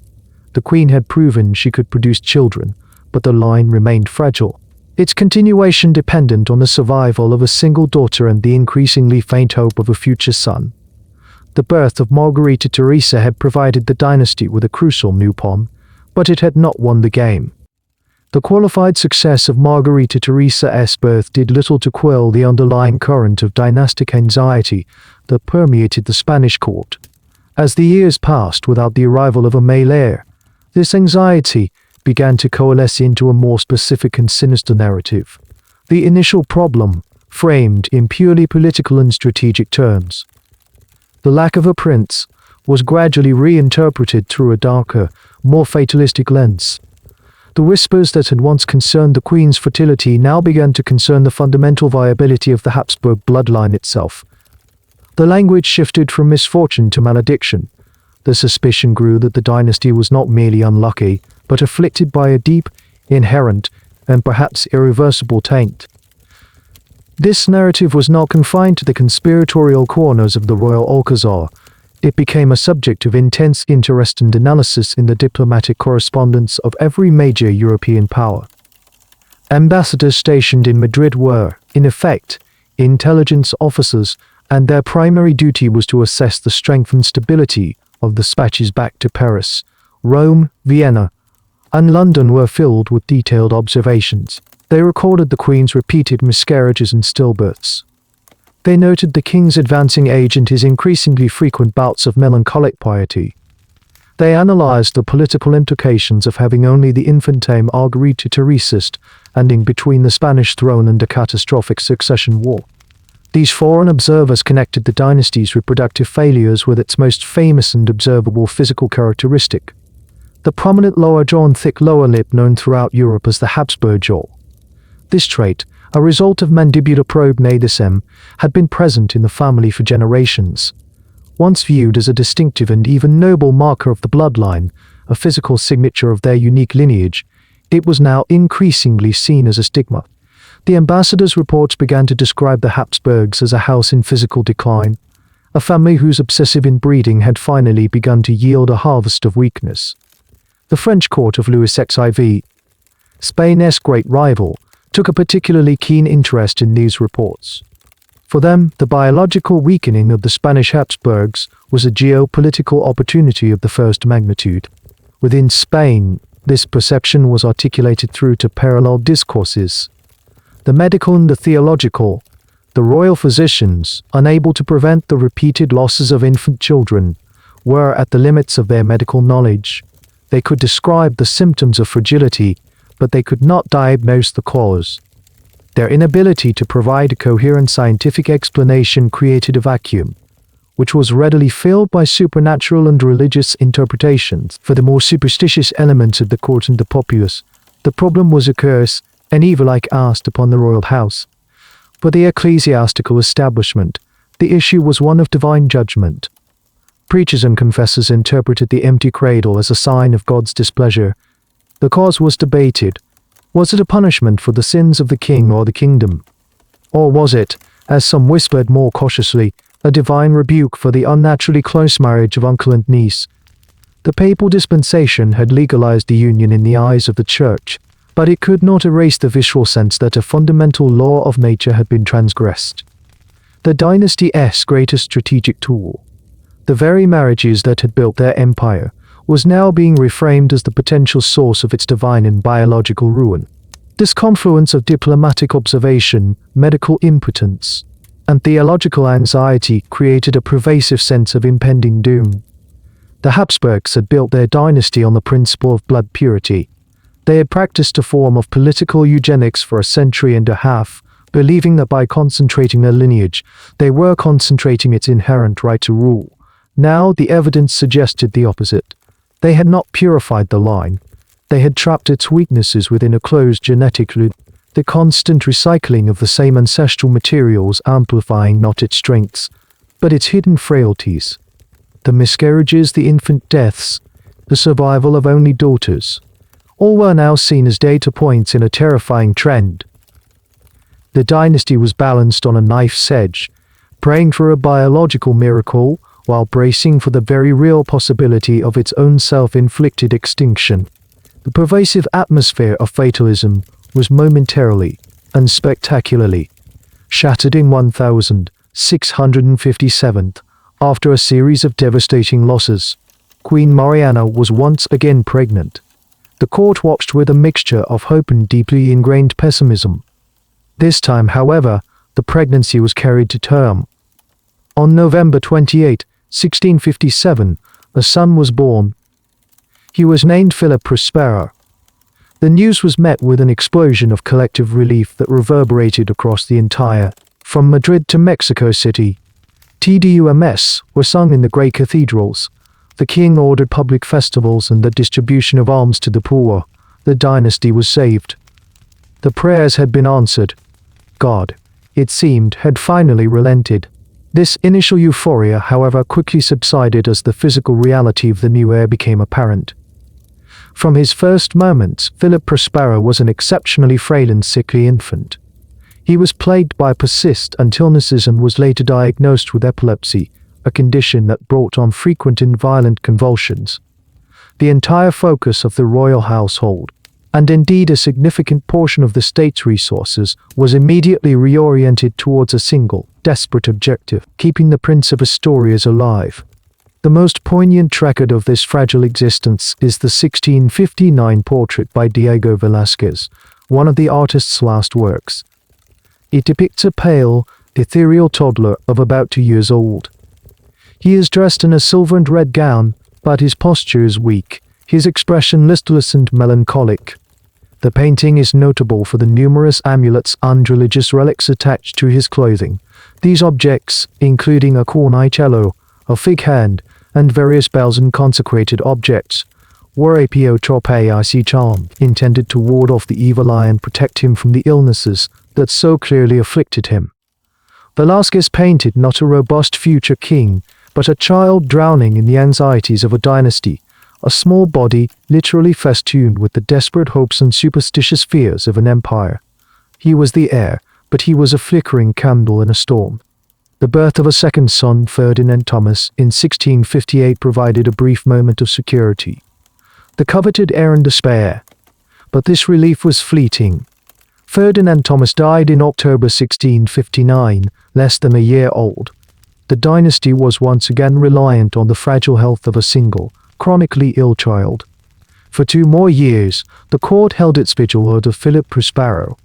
The queen had proven she could produce children, but the line remained fragile, its continuation dependent on the survival of a single daughter and the increasingly faint hope of a future son. The birth of Margarita Teresa had provided the dynasty with a crucial new pawn, but it had not won the game. The qualified success of Margarita Teresa's birth did little to quell the underlying current of dynastic anxiety that permeated the Spanish court. As the years passed without the arrival of a male heir, this anxiety began to coalesce into a more specific and sinister narrative. The initial problem, framed in purely political and strategic terms, the lack of a prince, was gradually reinterpreted through a darker, more fatalistic lens. The whispers that had once concerned the queen's fertility now began to concern the fundamental viability of the Habsburg bloodline itself. The language shifted from misfortune to malediction. The suspicion grew that the dynasty was not merely unlucky, but afflicted by a deep, inherent, and perhaps irreversible taint. This narrative was not confined to the conspiratorial corners of the royal Alcazar. It became a subject of intense interest and analysis in the diplomatic correspondence of every major European power. Ambassadors stationed in Madrid were, in effect, intelligence officers, and their primary duty was to assess the strength and stability of the dispatches back to Paris. Rome, Vienna, and London were filled with detailed observations. They recorded the Queen's repeated miscarriages and stillbirths. They noted the king's advancing age and his increasingly frequent bouts of melancholic piety. They analyzed the political implications of having only the infantile Margarita Teresa standing between the Spanish throne and a catastrophic succession war. These foreign observers connected the dynasty's reproductive failures with its most famous and observable physical characteristic, the prominent lower jaw and thick lower lip known throughout Europe as the Habsburg jaw. This trait, a result of mandibular prognathism, had been present in the family for generations. Once viewed as a distinctive and even noble marker of the bloodline, a physical signature of their unique lineage, it was now increasingly seen as a stigma. The ambassador's reports began to describe the Habsburgs as a house in physical decline, a family whose obsessive inbreeding had finally begun to yield a harvest of weakness. The French court of Louis XIV, Spain's great rival, took a particularly keen interest in these reports. For them, the biological weakening of the Spanish Habsburgs was a geopolitical opportunity of the first magnitude. Within Spain, this perception was articulated through two parallel discourses: the medical and the theological. The royal physicians, unable to prevent the repeated losses of infant children, were at the limits of their medical knowledge. They could describe the symptoms of fragility, but they could not diagnose the cause. Their inability to provide a coherent scientific explanation created a vacuum, which was readily filled by supernatural and religious interpretations. For the more superstitious elements of the court and the populace, the problem was a curse, an evil-like cast upon the royal house. For the ecclesiastical establishment, the issue was one of divine judgment. Preachers and confessors interpreted the empty cradle as a sign of God's displeasure. The cause was debated. Was it a punishment for the sins of the king or the kingdom? Or was it, as some whispered more cautiously, a divine rebuke for the unnaturally close marriage of uncle and niece? The papal dispensation had legalized the union in the eyes of the church, but it could not erase the visual sense that a fundamental law of nature had been transgressed. The dynasty's greatest strategic tool, the very marriages that had built their empire, was now being reframed as the potential source of its divine and biological ruin. This confluence of diplomatic observation, medical impotence, and theological anxiety created a pervasive sense of impending doom. The Habsburgs had built their dynasty on the principle of blood purity. They had practiced a form of political eugenics for a century and a half, believing that by concentrating their lineage, they were concentrating its inherent right to rule. Now the evidence suggested the opposite. They had not purified the line. They had trapped its weaknesses within a closed genetic loop, the constant recycling of the same ancestral materials amplifying not its strengths, but its hidden frailties. The miscarriages, the infant deaths, the survival of only daughters, all were now seen as data points in a terrifying trend. The dynasty was balanced on a knife's edge, praying for a biological miracle while bracing for the very real possibility of its own self-inflicted extinction. The pervasive atmosphere of fatalism was momentarily and spectacularly shattered in 1657, after a series of devastating losses. Queen Mariana was once again pregnant. The court watched with a mixture of hope and deeply ingrained pessimism. This time, however, the pregnancy was carried to term. On November 28, 1657, a son was born. He was named Philip Prospero. The news was met with an explosion of collective relief that reverberated across the entire, from Madrid to Mexico City. TDUMS were sung in the great cathedrals. The king ordered public festivals and the distribution of alms to the poor. The dynasty was saved. The prayers had been answered. God, it seemed, had finally relented. This initial euphoria, however, quickly subsided as the physical reality of the new heir became apparent. From his first moments, Philip Prospero was an exceptionally frail and sickly infant. He was plagued by persistent illnesses and was later diagnosed with epilepsy, a condition that brought on frequent and violent convulsions. The entire focus of the royal household, and indeed a significant portion of the state's resources, was immediately reoriented towards a single, desperate objective: keeping the Prince of Asturias alive. The most poignant record of this fragile existence is the 1659 portrait by Diego Velázquez, one of the artist's last works. It depicts a pale, ethereal toddler of about 2 years old. He is dressed in a silver and red gown, but his posture is weak, his expression listless and melancholic. The painting is notable for the numerous amulets and religious relics attached to his clothing. These objects, including a cornicello, a fig hand, and various bells and consecrated objects, wore a icy charm intended to ward off the evil eye and protect him from the illnesses that so clearly afflicted him. Velázquez painted not a robust future king, but a child drowning in the anxieties of a dynasty, a small body literally festooned with the desperate hopes and superstitious fears of an empire. He was the heir, but he was a flickering candle in a storm. The birth of a second son, Ferdinand Thomas, in 1658 provided a brief moment of security. The coveted heir in despair. But this relief was fleeting. Ferdinand Thomas died in October 1659, less than a year old. The dynasty was once again reliant on the fragile health of a single, chronically ill child. For 2 more years, the court held its vigil over Philip Prospero.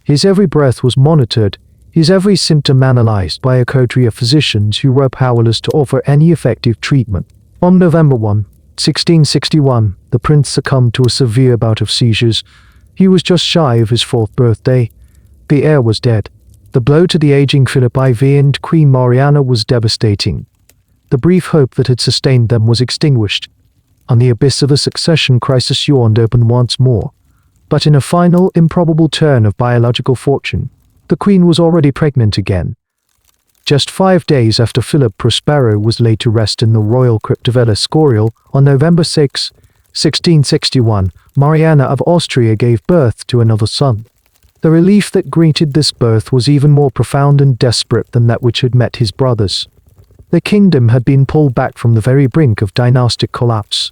His every breath was monitored, his every symptom analyzed by a coterie of physicians who were powerless to offer any effective treatment. On November 1, 1661, the prince succumbed to a severe bout of seizures. He was just shy of his 4th birthday. The heir was dead. The blow to the aging Philip IV and Queen Mariana was devastating. The brief hope that had sustained them was extinguished, and the abyss of a succession crisis yawned open once more. But in a final, improbable turn of biological fortune, the Queen was already pregnant again. Just 5 days after Philip Prospero was laid to rest in the royal crypt of El Escorial, on November 6, 1661, Mariana of Austria gave birth to another son. The relief that greeted this birth was even more profound and desperate than that which had met his brothers. The kingdom had been pulled back from the very brink of dynastic collapse.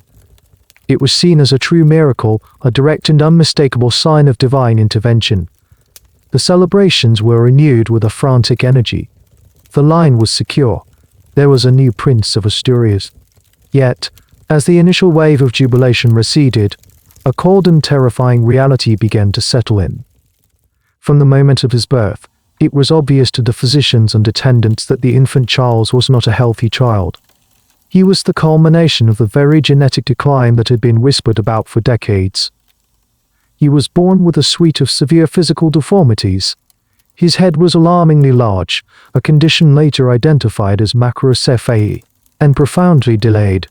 It was seen as a true miracle, a direct and unmistakable sign of divine intervention. The celebrations were renewed with a frantic energy. The line was secure. There was a new Prince of Asturias. Yet, as the initial wave of jubilation receded, a cold and terrifying reality began to settle in. From the moment of his birth, it was obvious to the physicians and attendants that the infant Charles was not a healthy child. He was the culmination of the very genetic decline that had been whispered about for decades. He was born with a suite of severe physical deformities. His head was alarmingly large, a condition later identified as macrocephaly, and profoundly delayed.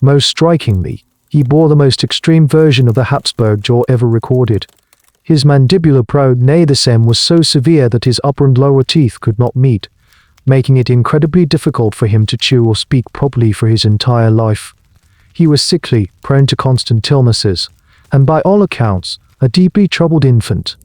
Most strikingly, he bore the most extreme version of the Habsburg jaw ever recorded. His mandibular prognathism was so severe that his upper and lower teeth could not meet, making it incredibly difficult for him to chew or speak properly for his entire life. He was sickly, prone to constant illnesses, and by all accounts, a deeply troubled infant.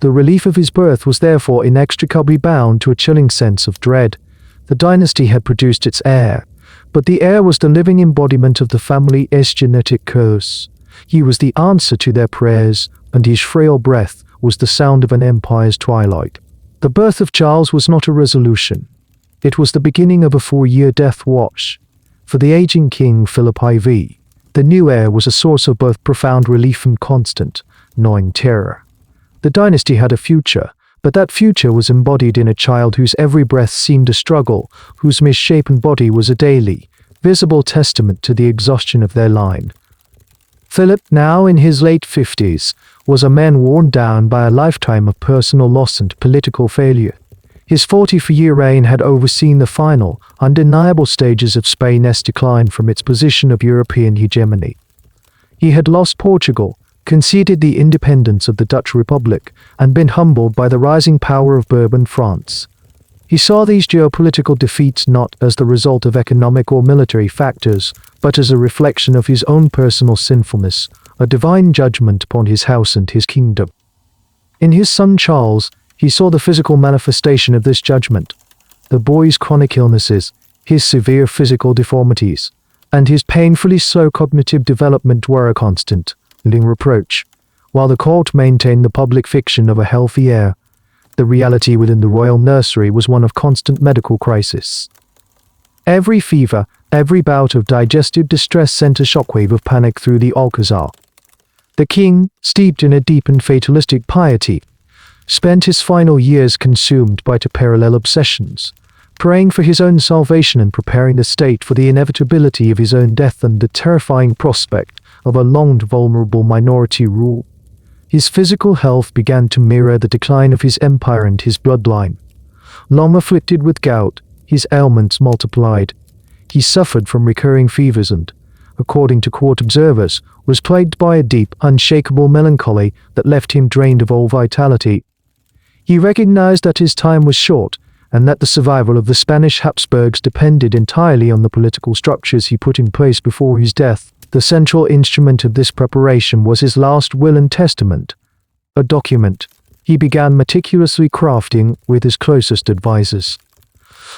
The relief of his birth was therefore inextricably bound to a chilling sense of dread. The dynasty had produced its heir, but the heir was the living embodiment of the family's genetic curse. He was the answer to their prayers, and his frail breath was the sound of an empire's twilight. The birth of Charles was not a resolution. It was the beginning of a 4-year death watch. For the aging king Philip IV, the new heir was a source of both profound relief and constant, gnawing terror. The dynasty had a future, but that future was embodied in a child whose every breath seemed a struggle, whose misshapen body was a daily, visible testament to the exhaustion of their line. Philip, now in his late 50s, was a man worn down by a lifetime of personal loss and political failure. His 44-year reign had overseen the final, undeniable stages of Spain's decline from its position of European hegemony. He had lost Portugal, conceded the independence of the Dutch Republic, and been humbled by the rising power of Bourbon France. He saw these geopolitical defeats not as the result of economic or military factors, but as a reflection of his own personal sinfulness, a divine judgment upon his house and his kingdom. In his son Charles, he saw the physical manifestation of this judgment. The boy's chronic illnesses, his severe physical deformities, and his painfully slow cognitive development were a constant, living reproach. While the court maintained the public fiction of a healthy heir, the reality within the royal nursery was one of constant medical crisis. Every fever, every bout of digestive distress sent a shockwave of panic through the Alcazar. The king, steeped in a deep and fatalistic piety, spent his final years consumed by two parallel obsessions, praying for his own salvation and preparing the state for the inevitability of his own death and the terrifying prospect of a long vulnerable minority rule. His physical health began to mirror the decline of his empire and his bloodline. Long afflicted with gout, his ailments multiplied. He suffered from recurring fevers and, according to court observers, was plagued by a deep, unshakable melancholy that left him drained of all vitality. He recognized that his time was short, and that the survival of the Spanish Habsburgs depended entirely on the political structures he put in place before his death. The central instrument of this preparation was his last will and testament, a document he began meticulously crafting with his closest advisors.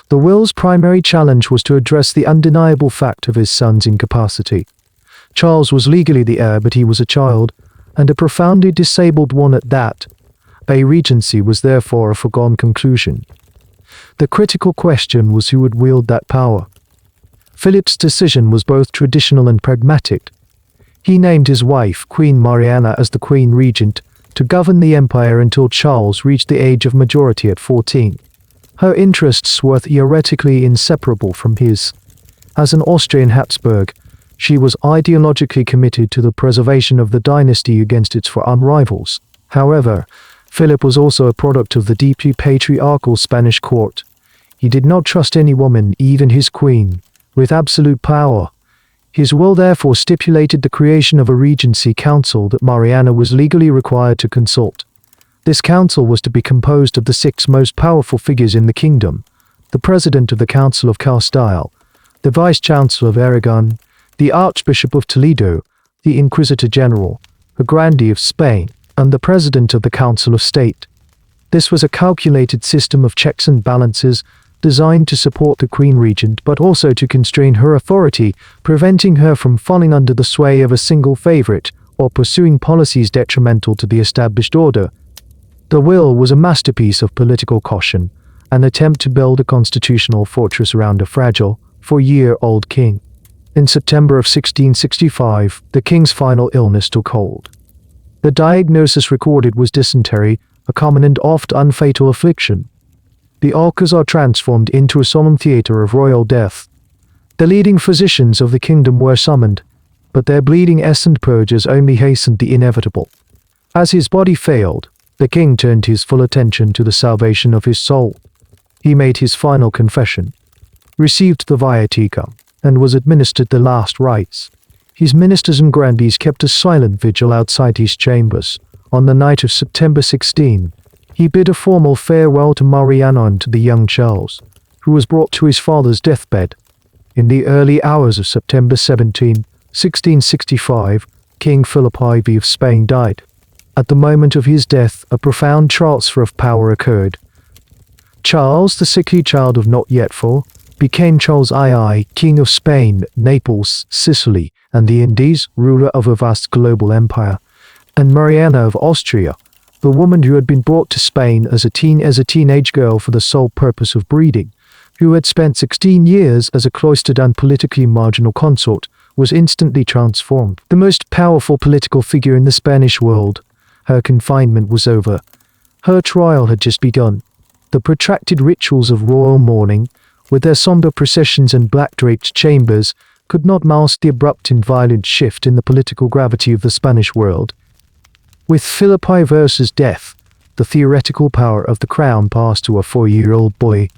The will's primary challenge was to address the undeniable fact of his son's incapacity. Charles was legally the heir, but he was a child, and a profoundly disabled one at that. A regency was therefore a foregone conclusion. The critical question was who would wield that power. Philip's decision was both traditional and pragmatic. He named his wife, Queen Mariana, as the Queen Regent, to govern the empire until Charles reached the age of majority at 14. Her interests were theoretically inseparable from his. As an Austrian Habsburg, she was ideologically committed to the preservation of the dynasty against its foreign rivals. However, Philip was also a product of the deeply patriarchal Spanish court. He did not trust any woman, even his queen, with absolute power. His will therefore stipulated the creation of a regency council that Mariana was legally required to consult. This council was to be composed of the 6 most powerful figures in the kingdom: the president of the Council of Castile, the vice-chancellor of Aragon, the Archbishop of Toledo, the Inquisitor General, the Grandee of Spain, and the President of the Council of State. This was a calculated system of checks and balances designed to support the Queen Regent but also to constrain her authority, preventing her from falling under the sway of a single favorite or pursuing policies detrimental to the established order. The will was a masterpiece of political caution, an attempt to build a constitutional fortress around a fragile, 4-year-old king. In September of 1665, the king's final illness took hold. The diagnosis recorded was dysentery, a common and oft unfatal affliction. The Alcazar transformed into a solemn theater of royal death. The leading physicians of the kingdom were summoned, but their bleeding and purges only hastened the inevitable. As his body failed, the king turned his full attention to the salvation of his soul. He made his final confession, received the viaticum, and was administered the last rites. His ministers and grandees kept a silent vigil outside his chambers. On the night of September 16, he bid a formal farewell to Mariana and to the young Charles, who was brought to his father's deathbed. In the early hours of September 17, 1665, King Philip IV of Spain died. At the moment of his death, a profound transfer of power occurred. Charles, the sickly child of not yet 4, became Charles II, King of Spain, Naples, Sicily, and the Indies, ruler of a vast global empire, and Mariana of Austria, the woman who had been brought to Spain as a teenage girl for the sole purpose of breeding, who had spent 16 years as a cloistered and politically marginal consort, was instantly transformed. The most powerful political figure in the Spanish world. Her confinement was over. Her trial had just begun. The protracted rituals of royal mourning, with their somber processions and black-draped chambers, could not mask the abrupt and violent shift in the political gravity of the Spanish world. With Philip I's death, the theoretical power of the crown passed to a 4-year-old boy.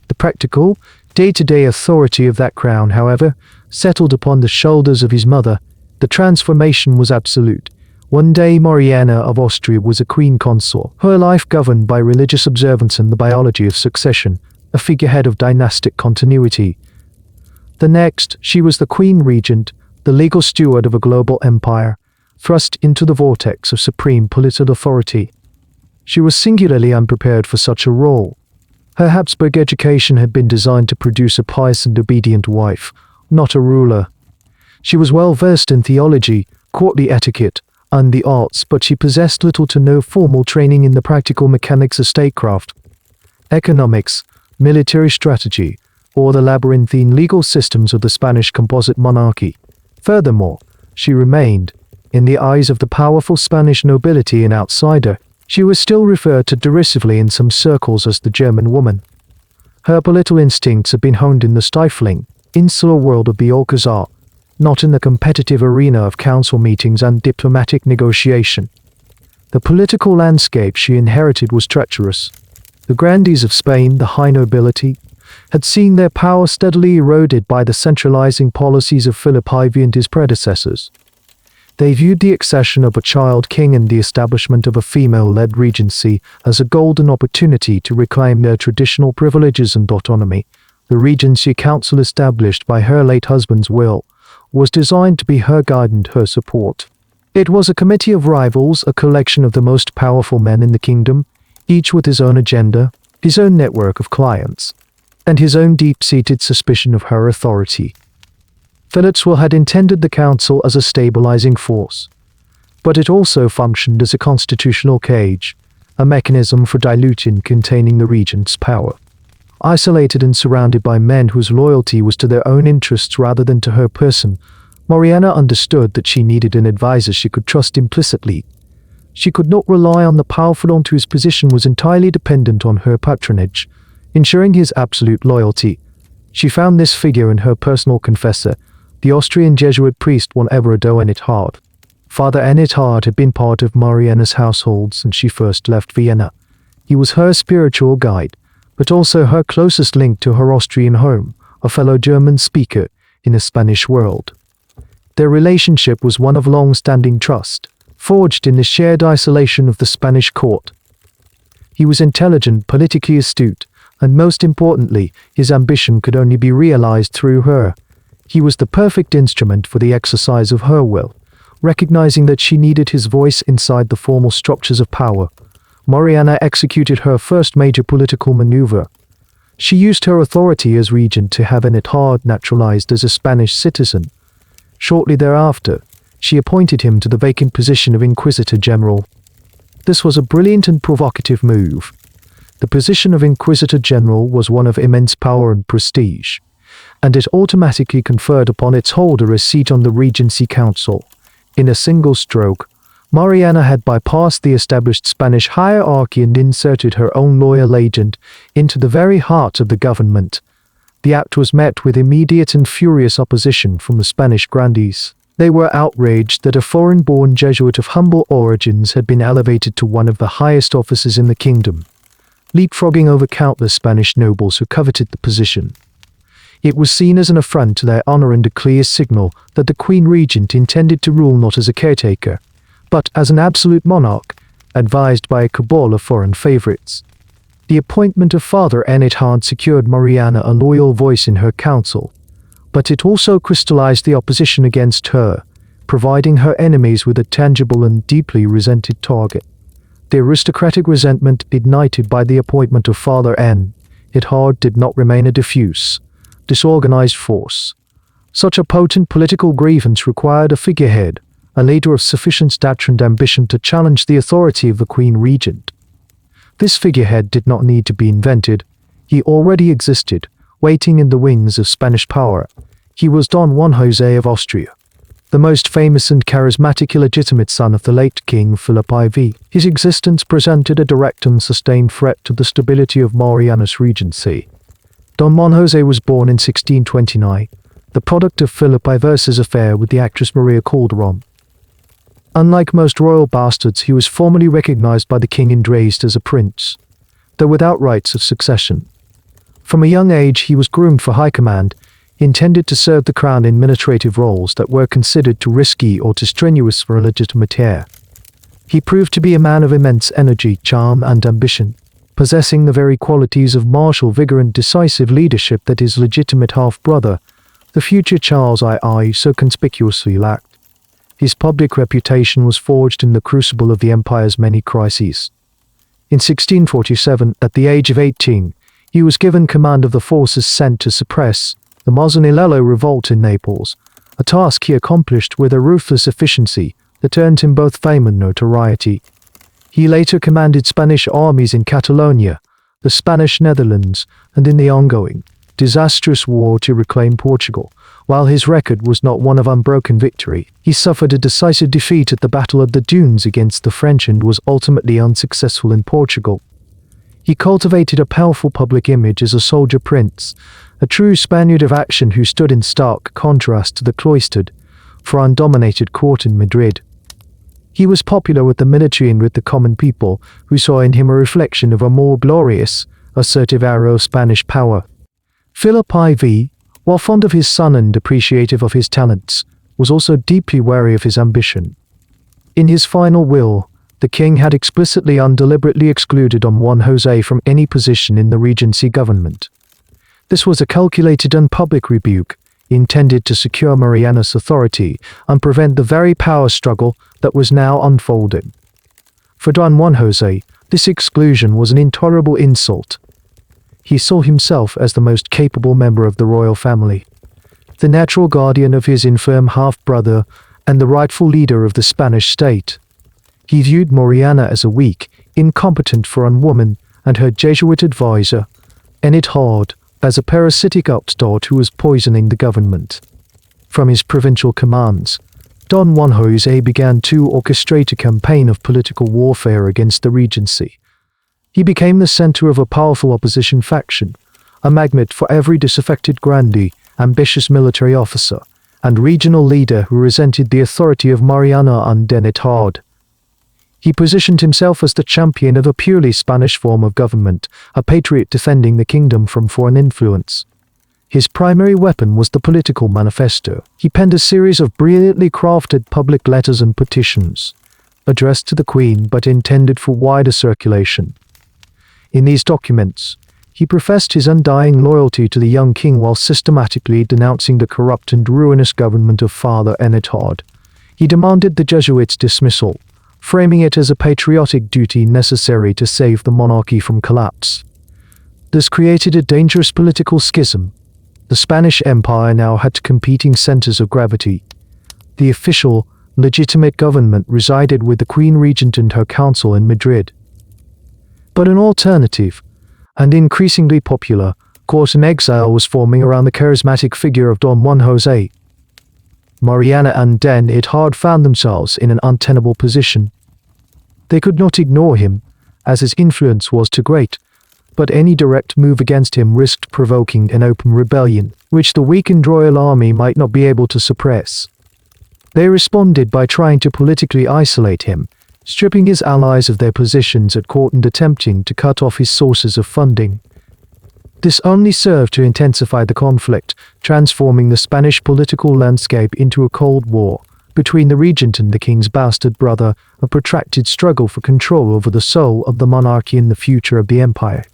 The practical, day-to-day authority of that crown, however, settled upon the shoulders of his mother. The transformation was absolute. One day Mariana of Austria was a queen consort, her life governed by religious observance and the biology of succession, a figurehead of dynastic continuity. The next, she was the Queen Regent, the legal steward of a global empire, thrust into the vortex of supreme political authority. She was singularly unprepared for such a role. Her Habsburg education had been designed to produce a pious and obedient wife, not a ruler. She was well versed in theology, courtly etiquette, and the arts, but she possessed little to no formal training in the practical mechanics of statecraft, economics, military strategy, or the labyrinthine legal systems of the Spanish composite monarchy. Furthermore, she remained, in the eyes of the powerful Spanish nobility, an outsider. She was still referred to derisively in some circles as the German woman. Her political instincts had been honed in the stifling, insular world of the Alcazar, not in the competitive arena of council meetings and diplomatic negotiation. The political landscape she inherited was treacherous. The grandees of Spain, the high nobility, had seen their power steadily eroded by the centralizing policies of Philip IV and his predecessors. They viewed the accession of a child king and the establishment of a female-led regency as a golden opportunity to reclaim their traditional privileges and autonomy. The Regency Council, established by her late husband's will, was designed to be her guide and her support. It was a committee of rivals, a collection of the most powerful men in the kingdom, each with his own agenda, his own network of clients, and his own deep-seated suspicion of her authority. Philip's will had intended the council as a stabilizing force, but it also functioned as a constitutional cage, a mechanism for diluting and containing the regent's power. Isolated and surrounded by men whose loyalty was to their own interests rather than to her person, Mariana understood that she needed an advisor she could trust implicitly. She could not rely on the powerful on whose position was entirely dependent on her patronage, ensuring his absolute loyalty. She found this figure in her personal confessor, the Austrian Jesuit priest Juan Everardo Enithard. Father Enithard had been part of Mariana's household since she first left Vienna. He was her spiritual guide, but also her closest link to her Austrian home, a fellow German speaker in the Spanish world. Their relationship was one of long-standing trust, forged in the shared isolation of the Spanish court. He was intelligent, politically astute, and most importantly, his ambition could only be realized through her. He was the perfect instrument for the exercise of her will, recognizing that she needed his voice inside the formal structures of power. Mariana executed her first major political maneuver. She used her authority as regent to have Enithard naturalized as a Spanish citizen. Shortly thereafter, she appointed him to the vacant position of Inquisitor General. This was a brilliant and provocative move. The position of Inquisitor General was one of immense power and prestige, and it automatically conferred upon its holder a seat on the Regency Council. In a single stroke, Mariana had bypassed the established Spanish hierarchy and inserted her own loyal agent into the very heart of the government. The act was met with immediate and furious opposition from the Spanish grandees. They were outraged that a foreign-born Jesuit of humble origins had been elevated to one of the highest offices in the kingdom, leapfrogging over countless Spanish nobles who coveted the position. It was seen as an affront to their honor and a clear signal that the Queen Regent intended to rule not as a caretaker, but as an absolute monarch, advised by a cabal of foreign favorites. The appointment of Father Enithard secured Mariana a loyal voice in her council, but it also crystallized the opposition against her, providing her enemies with a tangible and deeply resented target. The aristocratic resentment ignited by the appointment of Father Enithard did not remain a diffuse, disorganized force. Such a potent political grievance required a figurehead, a leader of sufficient stature and ambition to challenge the authority of the Queen Regent. This figurehead did not need to be invented. He already existed, waiting in the wings of Spanish power. He was Don Juan José of Austria, the most famous and charismatic illegitimate son of the late King Philip IV. His existence presented a direct and sustained threat to the stability of Mariana's regency. Don Juan José was born in 1629, the product of Philip I's affair with the actress Maria Calderon. Unlike most royal bastards, he was formally recognized by the king and raised as a prince, though without rights of succession. From a young age he was groomed for high command, intended to serve the crown in administrative roles that were considered too risky or too strenuous for a legitimate heir. He proved to be a man of immense energy, charm, and ambition, possessing the very qualities of martial vigor and decisive leadership that his legitimate half-brother, the future Charles II, so conspicuously lacked. His public reputation was forged in the crucible of the empire's many crises. In 1647, at the age of 18, he was given command of the forces sent to suppress the Mazzanello revolt in Naples, a task he accomplished with a ruthless efficiency that earned him both fame and notoriety. He later commanded Spanish armies in Catalonia, the Spanish Netherlands, and in the ongoing, disastrous war to reclaim Portugal. While his record was not one of unbroken victory, he suffered a decisive defeat at the Battle of the Dunes against the French and was ultimately unsuccessful in Portugal. He cultivated a powerful public image as a soldier prince, a true Spaniard of action who stood in stark contrast to the cloistered, foreign-dominated court in Madrid. He was popular with the military and with the common people, who saw in him a reflection of a more glorious, assertive era of Spanish power. Philip IV, while fond of his son and appreciative of his talents, was also deeply wary of his ambition. In his final will, the king had explicitly and deliberately excluded Don Juan José from any position in the regency government. This was a calculated and public rebuke, intended to secure Mariana's authority and prevent the very power struggle that was now unfolding. For Don Juan José, this exclusion was an intolerable insult. He saw himself as the most capable member of the royal family, the natural guardian of his infirm half-brother and the rightful leader of the Spanish state. He viewed Mariana as a weak, incompetent foreign woman and her Jesuit advisor, and it hard as a parasitic upstart who was poisoning the government. From his provincial commands, Don Juan José began to orchestrate a campaign of political warfare against the regency. He became the center of a powerful opposition faction, a magnet for every disaffected grandee, ambitious military officer, and regional leader who resented the authority of Mariana and it hard. He positioned himself as the champion of a purely Spanish form of government, a patriot defending the kingdom from foreign influence. His primary weapon was the political manifesto. He penned a series of brilliantly crafted public letters and petitions, addressed to the Queen but intended for wider circulation. In these documents, he professed his undying loyalty to the young king while systematically denouncing the corrupt and ruinous government of Father Enethard. He demanded the Jesuits' dismissal, framing it as a patriotic duty necessary to save the monarchy from collapse. This created a dangerous political schism. The Spanish Empire now had competing centers of gravity. The official, legitimate government resided with the Queen Regent and her council in Madrid. But an alternative, and increasingly popular, court in exile was forming around the charismatic figure of Don Juan José. Mariana and it hard found themselves in an untenable position. They could not ignore him, as his influence was too great, but any direct move against him risked provoking an open rebellion, which the weakened royal army might not be able to suppress. They responded by trying to politically isolate him, stripping his allies of their positions at court and attempting to cut off his sources of funding. This only served to intensify the conflict, transforming the Spanish political landscape into a cold war between the regent and the king's bastard brother, a protracted struggle for control over the soul of the monarchy and the future of the empire.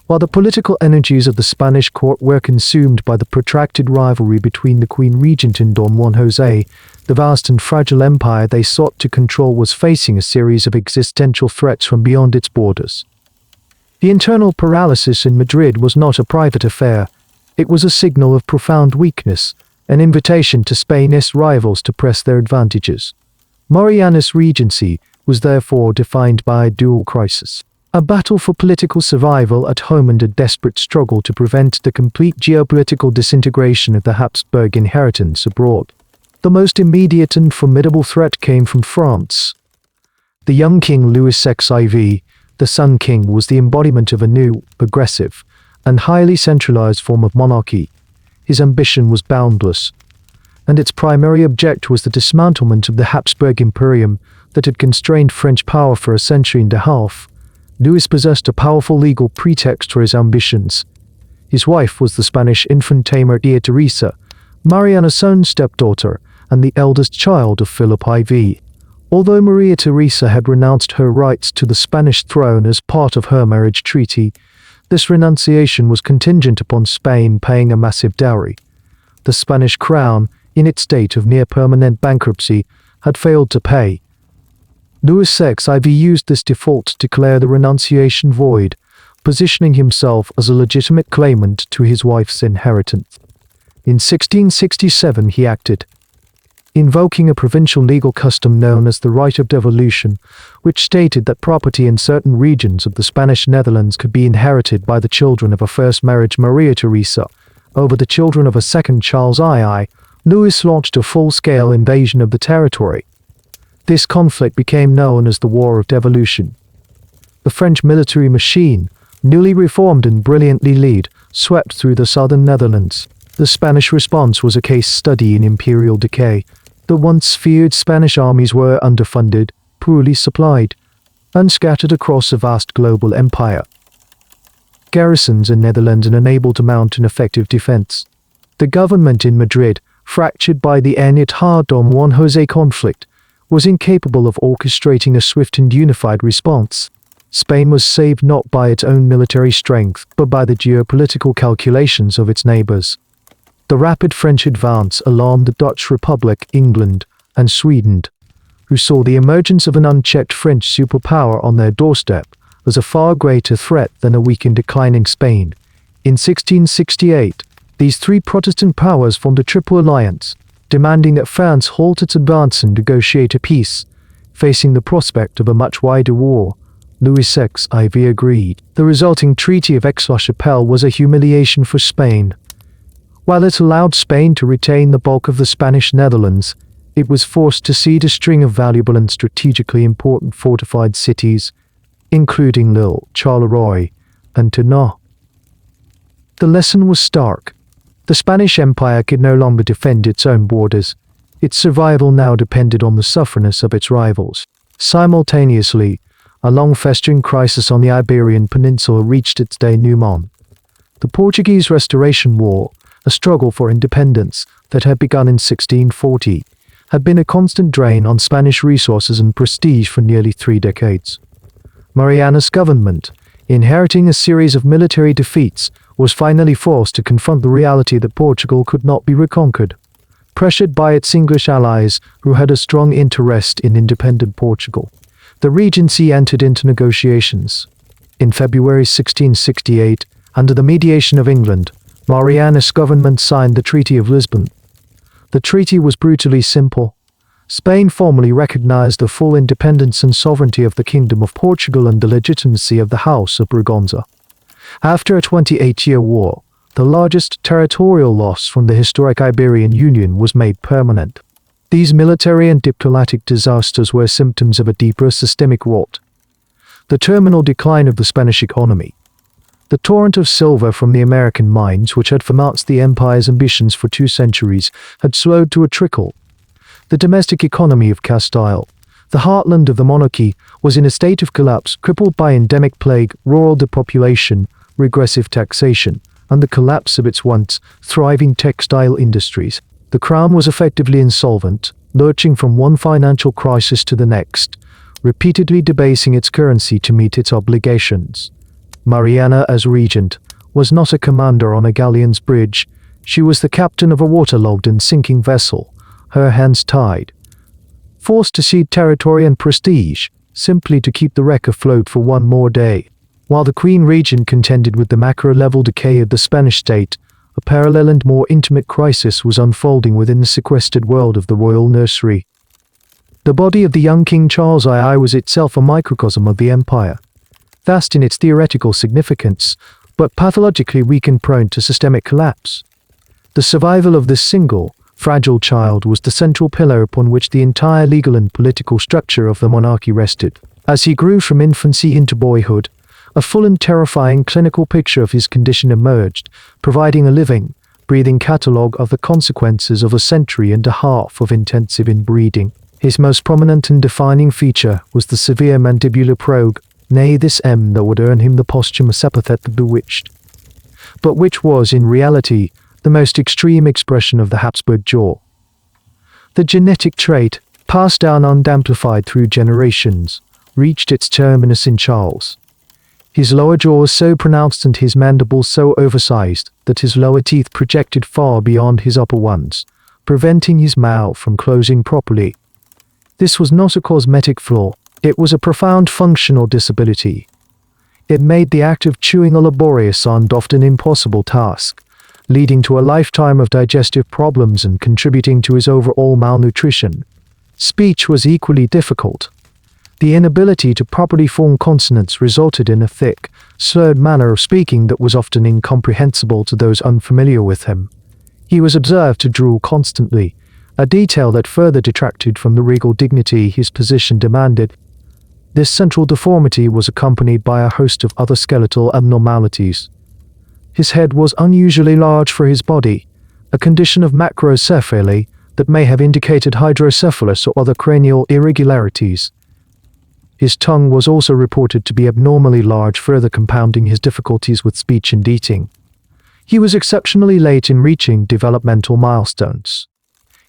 While the political energies of the Spanish court were consumed by the protracted rivalry between the Queen Regent and Don Juan José, the vast and fragile empire they sought to control was facing a series of existential threats from beyond its borders. The internal paralysis in Madrid was not a private affair. It was a signal of profound weakness, an invitation to Spain's rivals to press their advantages. Mariana's regency was therefore defined by a dual crisis: a battle for political survival at home and a desperate struggle to prevent the complete geopolitical disintegration of the Habsburg inheritance abroad. The most immediate and formidable threat came from France. The young King Louis XIV, the Sun King, was the embodiment of a new, aggressive, and highly centralized form of monarchy. His ambition was boundless, and its primary object was the dismantlement of the Habsburg Imperium that had constrained French power for a century and a half. Louis possessed a powerful legal pretext for his ambitions. His wife was the Spanish infanta Maria Teresa, Mariana's own stepdaughter, and the eldest child of Philip IV. Although Maria Teresa had renounced her rights to the Spanish throne as part of her marriage treaty, this renunciation was contingent upon Spain paying a massive dowry. The Spanish crown, in its state of near-permanent bankruptcy, had failed to pay. Louis XIV used this default to declare the renunciation void, positioning himself as a legitimate claimant to his wife's inheritance. In 1667 he acted, invoking a provincial legal custom known as the right of devolution, which stated that property in certain regions of the Spanish Netherlands could be inherited by the children of a first marriage Maria Teresa over the children of a second Charles II. Louis launched a full-scale invasion of the territory. This conflict became known as the War of Devolution. The French military machine, newly reformed and brilliantly led, swept through the southern Netherlands. The Spanish response was a case study in imperial decay. The once feared Spanish armies were underfunded, poorly supplied, and scattered across a vast global empire. garrisons in Netherlands and unable to mount an effective defense. The government in Madrid, fractured by the Anyat Hardom Juan José conflict, was incapable of orchestrating a swift and unified response. Spain was saved not by its own military strength, but by the geopolitical calculations of its neighbors. The rapid French advance alarmed the Dutch Republic, England, and Sweden, who saw the emergence of an unchecked French superpower on their doorstep as a far greater threat than a weak and declining Spain. In 1668, these three Protestant powers formed a triple alliance, demanding that France halt its advance and negotiate a peace. Facing the prospect of a much wider war, Louis VI agreed. The resulting Treaty of Aix-la-Chapelle was a humiliation for Spain. While it allowed Spain to retain the bulk of the Spanish Netherlands, it was forced to cede a string of valuable and strategically important fortified cities, including Lille, Charleroi, and Tournai. The lesson was stark. The Spanish Empire could no longer defend its own borders. Its survival now depended on the sufferness of its rivals. Simultaneously, a long-festering crisis on the Iberian Peninsula reached its denouement. The Portuguese Restoration War, a struggle for independence that had begun in 1640, had been a constant drain on Spanish resources and prestige for nearly 3 decades. Mariana's government, inheriting a series of military defeats, was finally forced to confront the reality that Portugal could not be reconquered. Pressured by its English allies, who had a strong interest in independent Portugal, the Regency entered into negotiations. In February 1668, under the mediation of England, Mariana's government signed the Treaty of Lisbon. The treaty was brutally simple. Spain formally recognized the full independence and sovereignty of the Kingdom of Portugal and the legitimacy of the House of Braganza. After a 28-year war, the largest territorial loss from the historic Iberian Union was made permanent. These military and diplomatic disasters were symptoms of a deeper systemic rot. The terminal decline of the Spanish economy. The torrent of silver from the American mines, which had financed the empire's ambitions for 2 centuries, had slowed to a trickle. The domestic economy of Castile, the heartland of the monarchy, was in a state of collapse, crippled by endemic plague, rural depopulation, regressive taxation, and the collapse of its once thriving textile industries. The crown was effectively insolvent, lurching from one financial crisis to the next, repeatedly debasing its currency to meet its obligations. Mariana, as regent, was not a commander on a galleon's bridge. She was the captain of a waterlogged and sinking vessel, her hands tied, forced to cede territory and prestige, simply to keep the wreck afloat for one more day. While the Queen Regent contended with the macro-level decay of the Spanish state, a parallel and more intimate crisis was unfolding within the sequestered world of the royal nursery. The body of the young King Charles II was itself a microcosm of the empire, vast in its theoretical significance, but pathologically weak and prone to systemic collapse. The survival of this single, fragile child was the central pillar upon which the entire legal and political structure of the monarchy rested. As he grew from infancy into boyhood, a full and terrifying clinical picture of his condition emerged, providing a living, breathing catalogue of the consequences of a century and a half of intensive inbreeding. His most prominent and defining feature was the severe mandibular probe, nay this M that would earn him the posthumous epithet the bewitched, but which was in reality the most extreme expression of the Habsburg jaw. The genetic trait, passed down undamplified through generations, reached its terminus in Charles. His lower jaw was so pronounced and his mandibles so oversized that his lower teeth projected far beyond his upper ones, preventing his mouth from closing properly. This was not a cosmetic flaw, it was a profound functional disability. It made the act of chewing a laborious and often impossible task, leading to a lifetime of digestive problems and contributing to his overall malnutrition. Speech was equally difficult. The inability to properly form consonants resulted in a thick, slurred manner of speaking that was often incomprehensible to those unfamiliar with him. He was observed to drool constantly, a detail that further detracted from the regal dignity his position demanded. This central deformity was accompanied by a host of other skeletal abnormalities. His head was unusually large for his body, a condition of macrocephaly that may have indicated hydrocephalus or other cranial irregularities. His tongue was also reported to be abnormally large, further compounding his difficulties with speech and eating. He was exceptionally late in reaching developmental milestones.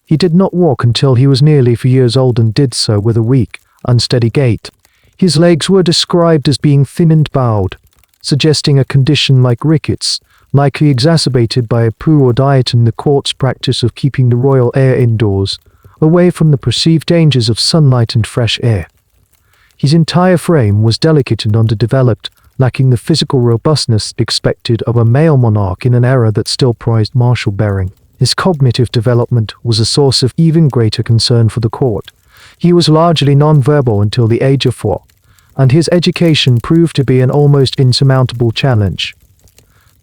He did not walk until he was nearly 4 years old and did so with a weak, unsteady gait. His legs were described as being thin and bowed, suggesting a condition like rickets, likely exacerbated by a poor diet and the court's practice of keeping the royal heir indoors, away from the perceived dangers of sunlight and fresh air. His entire frame was delicate and underdeveloped, lacking the physical robustness expected of a male monarch in an era that still prized martial bearing. His cognitive development was a source of even greater concern for the court. He was largely non-verbal until the age of 4, and his education proved to be an almost insurmountable challenge.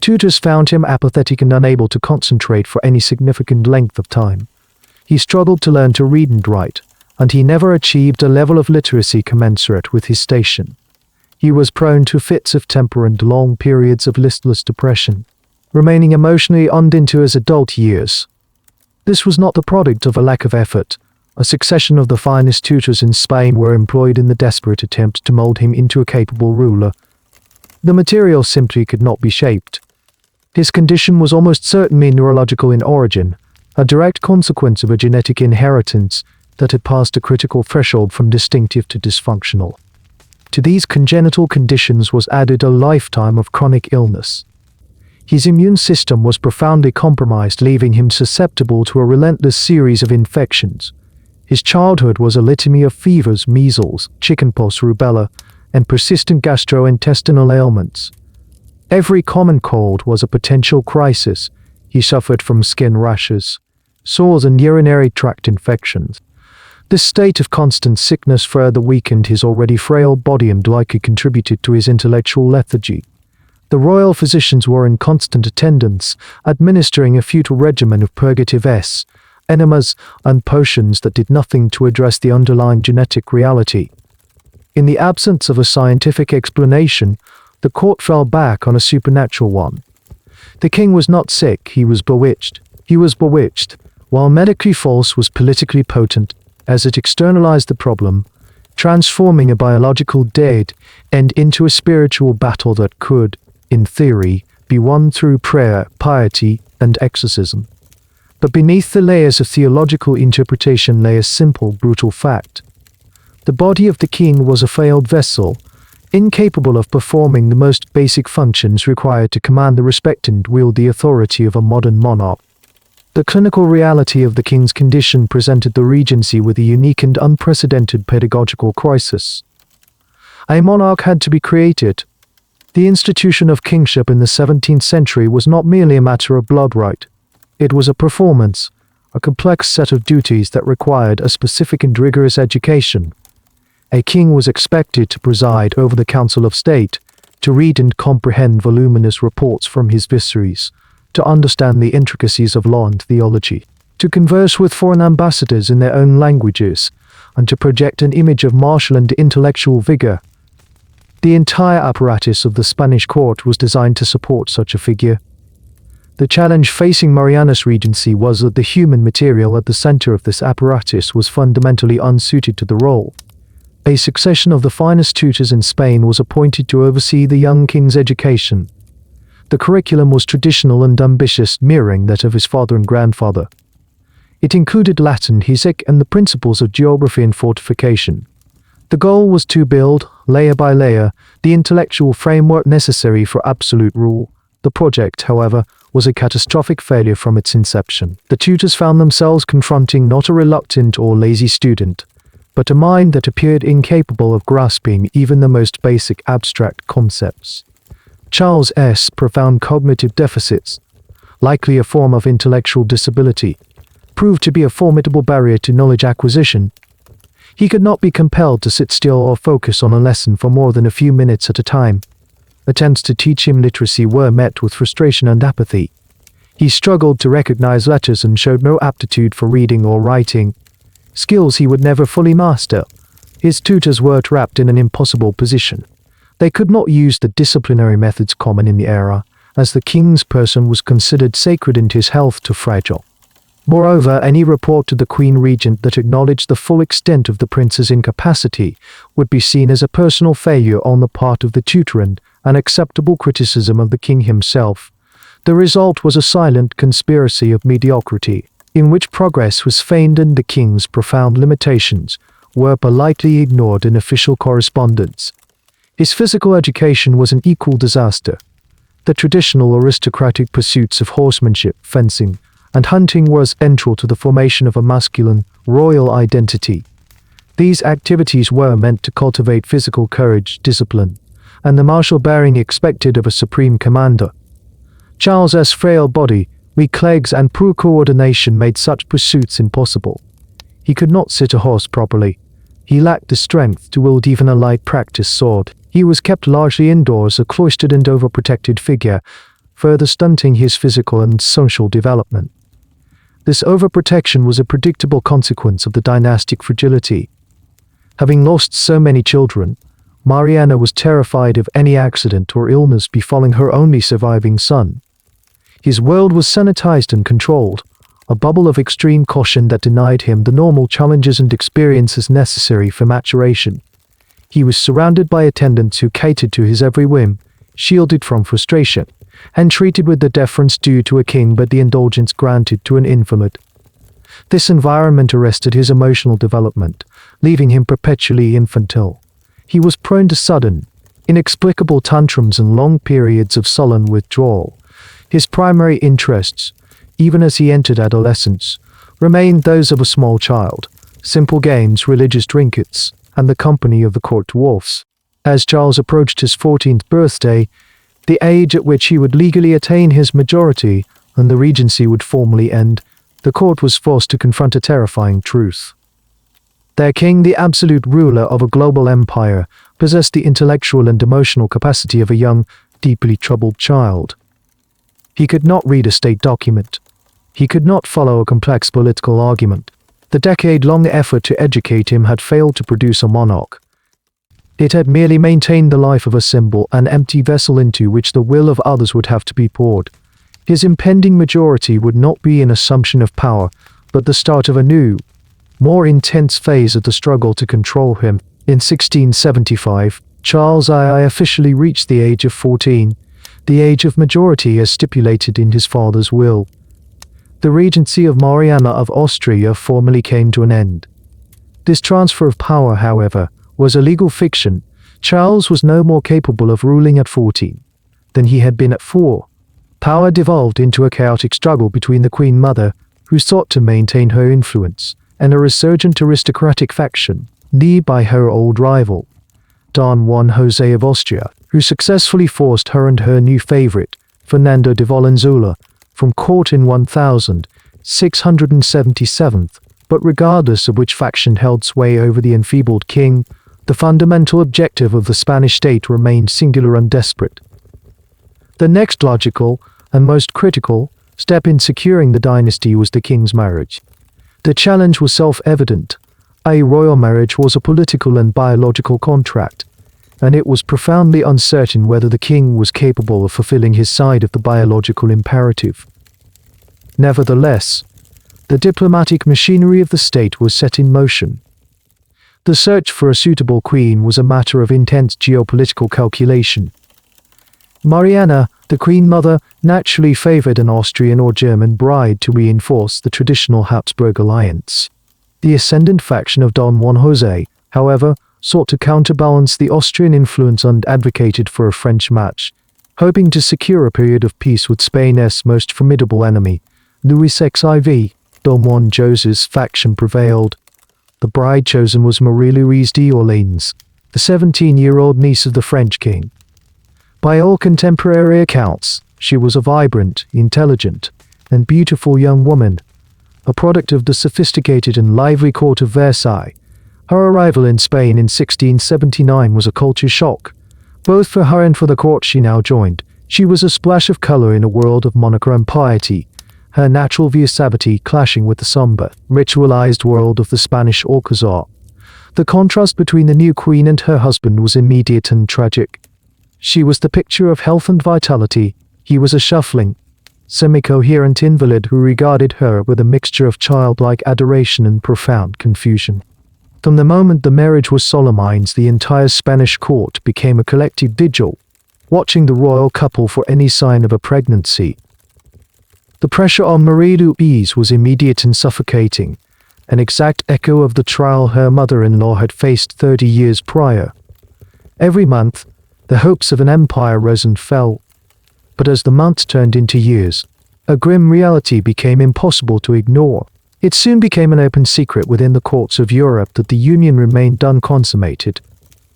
Tutors found him apathetic and unable to concentrate for any significant length of time. He struggled to learn to read and write, and he never achieved a level of literacy commensurate with his station. He was prone to fits of temper and long periods of listless depression, remaining emotionally undone into his adult years. This was not the product of a lack of effort. A succession of the finest tutors in Spain were employed in the desperate attempt to mold him into a capable ruler. The material simply could not be shaped. His condition was almost certainly neurological in origin, a direct consequence of a genetic inheritance that had passed a critical threshold from distinctive to dysfunctional. To these congenital conditions was added a lifetime of chronic illness. His immune system was profoundly compromised, leaving him susceptible to a relentless series of infections. His childhood was a litany of fevers, measles, chickenpox, rubella, and persistent gastrointestinal ailments. Every common cold was a potential crisis. He suffered from skin rashes, sores, and urinary tract infections. This state of constant sickness further weakened his already frail body and likely contributed to his intellectual lethargy. The royal physicians were in constant attendance, administering a futile regimen of purgatives, enemas, and potions that did nothing to address the underlying genetic reality. In the absence of a scientific explanation, the court fell back on a supernatural one. The king was not sick, he was bewitched. He was bewitched, while medically false was politically potent, as it externalized the problem, transforming a biological dead end into a spiritual battle that could, in theory, be won through prayer, piety, and exorcism. But beneath the layers of theological interpretation lay a simple, brutal fact. The body of the king was a failed vessel, incapable of performing the most basic functions required to command the respect and wield the authority of a modern monarch. The clinical reality of the king's condition presented the regency with a unique and unprecedented pedagogical crisis. A monarch had to be created. The institution of kingship in the 17th century was not merely a matter of blood right. It was a performance, a complex set of duties that required a specific and rigorous education. A king was expected to preside over the Council of State, to read and comprehend voluminous reports from his viceroys, to understand the intricacies of law and theology, to converse with foreign ambassadors in their own languages, and to project an image of martial and intellectual vigor. The entire apparatus of the Spanish court was designed to support such a figure. The challenge facing Mariana's regency was that the human material at the center of this apparatus was fundamentally unsuited to the role. A succession of the finest tutors in Spain was appointed to oversee the young king's education. The curriculum was traditional and ambitious, mirroring that of his father and grandfather. It included Latin, Physics, and the principles of geography and fortification. The goal was to build, layer by layer, the intellectual framework necessary for absolute rule. The project, however, was a catastrophic failure from its inception. The tutors found themselves confronting not a reluctant or lazy student, but a mind that appeared incapable of grasping even the most basic abstract concepts. Charles's profound cognitive deficits, likely a form of intellectual disability, proved to be a formidable barrier to knowledge acquisition. He could not be compelled to sit still or focus on a lesson for more than a few minutes at a time. Attempts to teach him literacy were met with frustration and apathy. He struggled to recognize letters and showed no aptitude for reading or writing, skills he would never fully master. His tutors were trapped in an impossible position. They could not use the disciplinary methods common in the era, as the king's person was considered sacred and his health too fragile. Moreover, any report to the Queen Regent that acknowledged the full extent of the prince's incapacity would be seen as a personal failure on the part of the tutor and an acceptable criticism of the king himself. The result was a silent conspiracy of mediocrity, in which progress was feigned and the king's profound limitations were politely ignored in official correspondence. His physical education was an equal disaster. The traditional aristocratic pursuits of horsemanship, fencing, and hunting were central to the formation of a masculine, royal identity. These activities were meant to cultivate physical courage, discipline, and the martial bearing expected of a supreme commander. Charles's frail body, weak legs, and poor coordination made such pursuits impossible. He could not sit a horse properly. He lacked the strength to wield even a light practice sword. He was kept largely indoors, a cloistered and overprotected figure, further stunting his physical and social development. This overprotection was a predictable consequence of the dynastic fragility. Having lost so many children, Mariana was terrified of any accident or illness befalling her only surviving son. His world was sanitized and controlled, a bubble of extreme caution that denied him the normal challenges and experiences necessary for maturation. He was surrounded by attendants who catered to his every whim, shielded from frustration, and treated with the deference due to a king but the indulgence granted to an invalid. This environment arrested his emotional development, leaving him perpetually infantile. He was prone to sudden, inexplicable tantrums and long periods of sullen withdrawal. His primary interests, even as he entered adolescence, remained those of a small child: simple games, religious trinkets, and the company of the court dwarfs. As Charles approached his 14th birthday, the age at which he would legally attain his majority and the regency would formally end, the court was forced to confront a terrifying truth. Their king, the absolute ruler of a global empire, possessed the intellectual and emotional capacity of a young, deeply troubled child. He could not read a state document. He could not follow a complex political argument. The decade-long effort to educate him had failed to produce a monarch. It had merely maintained the life of a symbol, an empty vessel into which the will of others would have to be poured. His impending majority would not be an assumption of power, but the start of a new, more intense phase of the struggle to control him. In 1675, Charles I officially reached the age of 14, the age of majority as stipulated in his father's will. The regency of Mariana of Austria formally came to an end. This transfer of power, however, was a legal fiction. Charles was no more capable of ruling at 14 than he had been at 4. Power devolved into a chaotic struggle between the Queen Mother, who sought to maintain her influence, and a resurgent aristocratic faction, led by her old rival, Don Juan José of Austria, who successfully forced her and her new favorite, Fernando de Valenzuela, from court in 1677, but regardless of which faction held sway over the enfeebled king, the fundamental objective of the Spanish state remained singular and desperate. The next logical, and most critical, step in securing the dynasty was the king's marriage. The challenge was self-evident. A royal marriage was a political and biological contract, and it was profoundly uncertain whether the king was capable of fulfilling his side of the biological imperative. Nevertheless, the diplomatic machinery of the state was set in motion. The search for a suitable queen was a matter of intense geopolitical calculation. Mariana, the Queen Mother, naturally favored an Austrian or German bride to reinforce the traditional Habsburg alliance. The ascendant faction of Don Juan José, however, sought to counterbalance the Austrian influence and advocated for a French match, hoping to secure a period of peace with Spain's most formidable enemy, Louis XIV. Don Juan José's faction prevailed. The bride chosen was Marie-Louise d'Orléans, the 17-year-old niece of the French king. By all contemporary accounts, she was a vibrant, intelligent, and beautiful young woman, a product of the sophisticated and lively court of Versailles. Her arrival in Spain in 1679 was a culture shock, both for her and for the court she now joined. She was a splash of color in a world of monochrome piety, her natural vivacity clashing with the somber, ritualized world of the Spanish Alcazar. The contrast between the new queen and her husband was immediate and tragic. She was the picture of health and vitality. He was a shuffling, semi-coherent invalid who regarded her with a mixture of childlike adoration and profound confusion. From the moment the marriage was solemnized, the entire Spanish court became a collective vigil, watching the royal couple for any sign of a pregnancy. The pressure on Marie Louise was immediate and suffocating, an exact echo of the trial her mother-in-law had faced 30 years prior. Every month, the hopes of an empire rose and fell, but as the months turned into years, a grim reality became impossible to ignore. It soon became an open secret within the courts of Europe that the union remained unconsummated.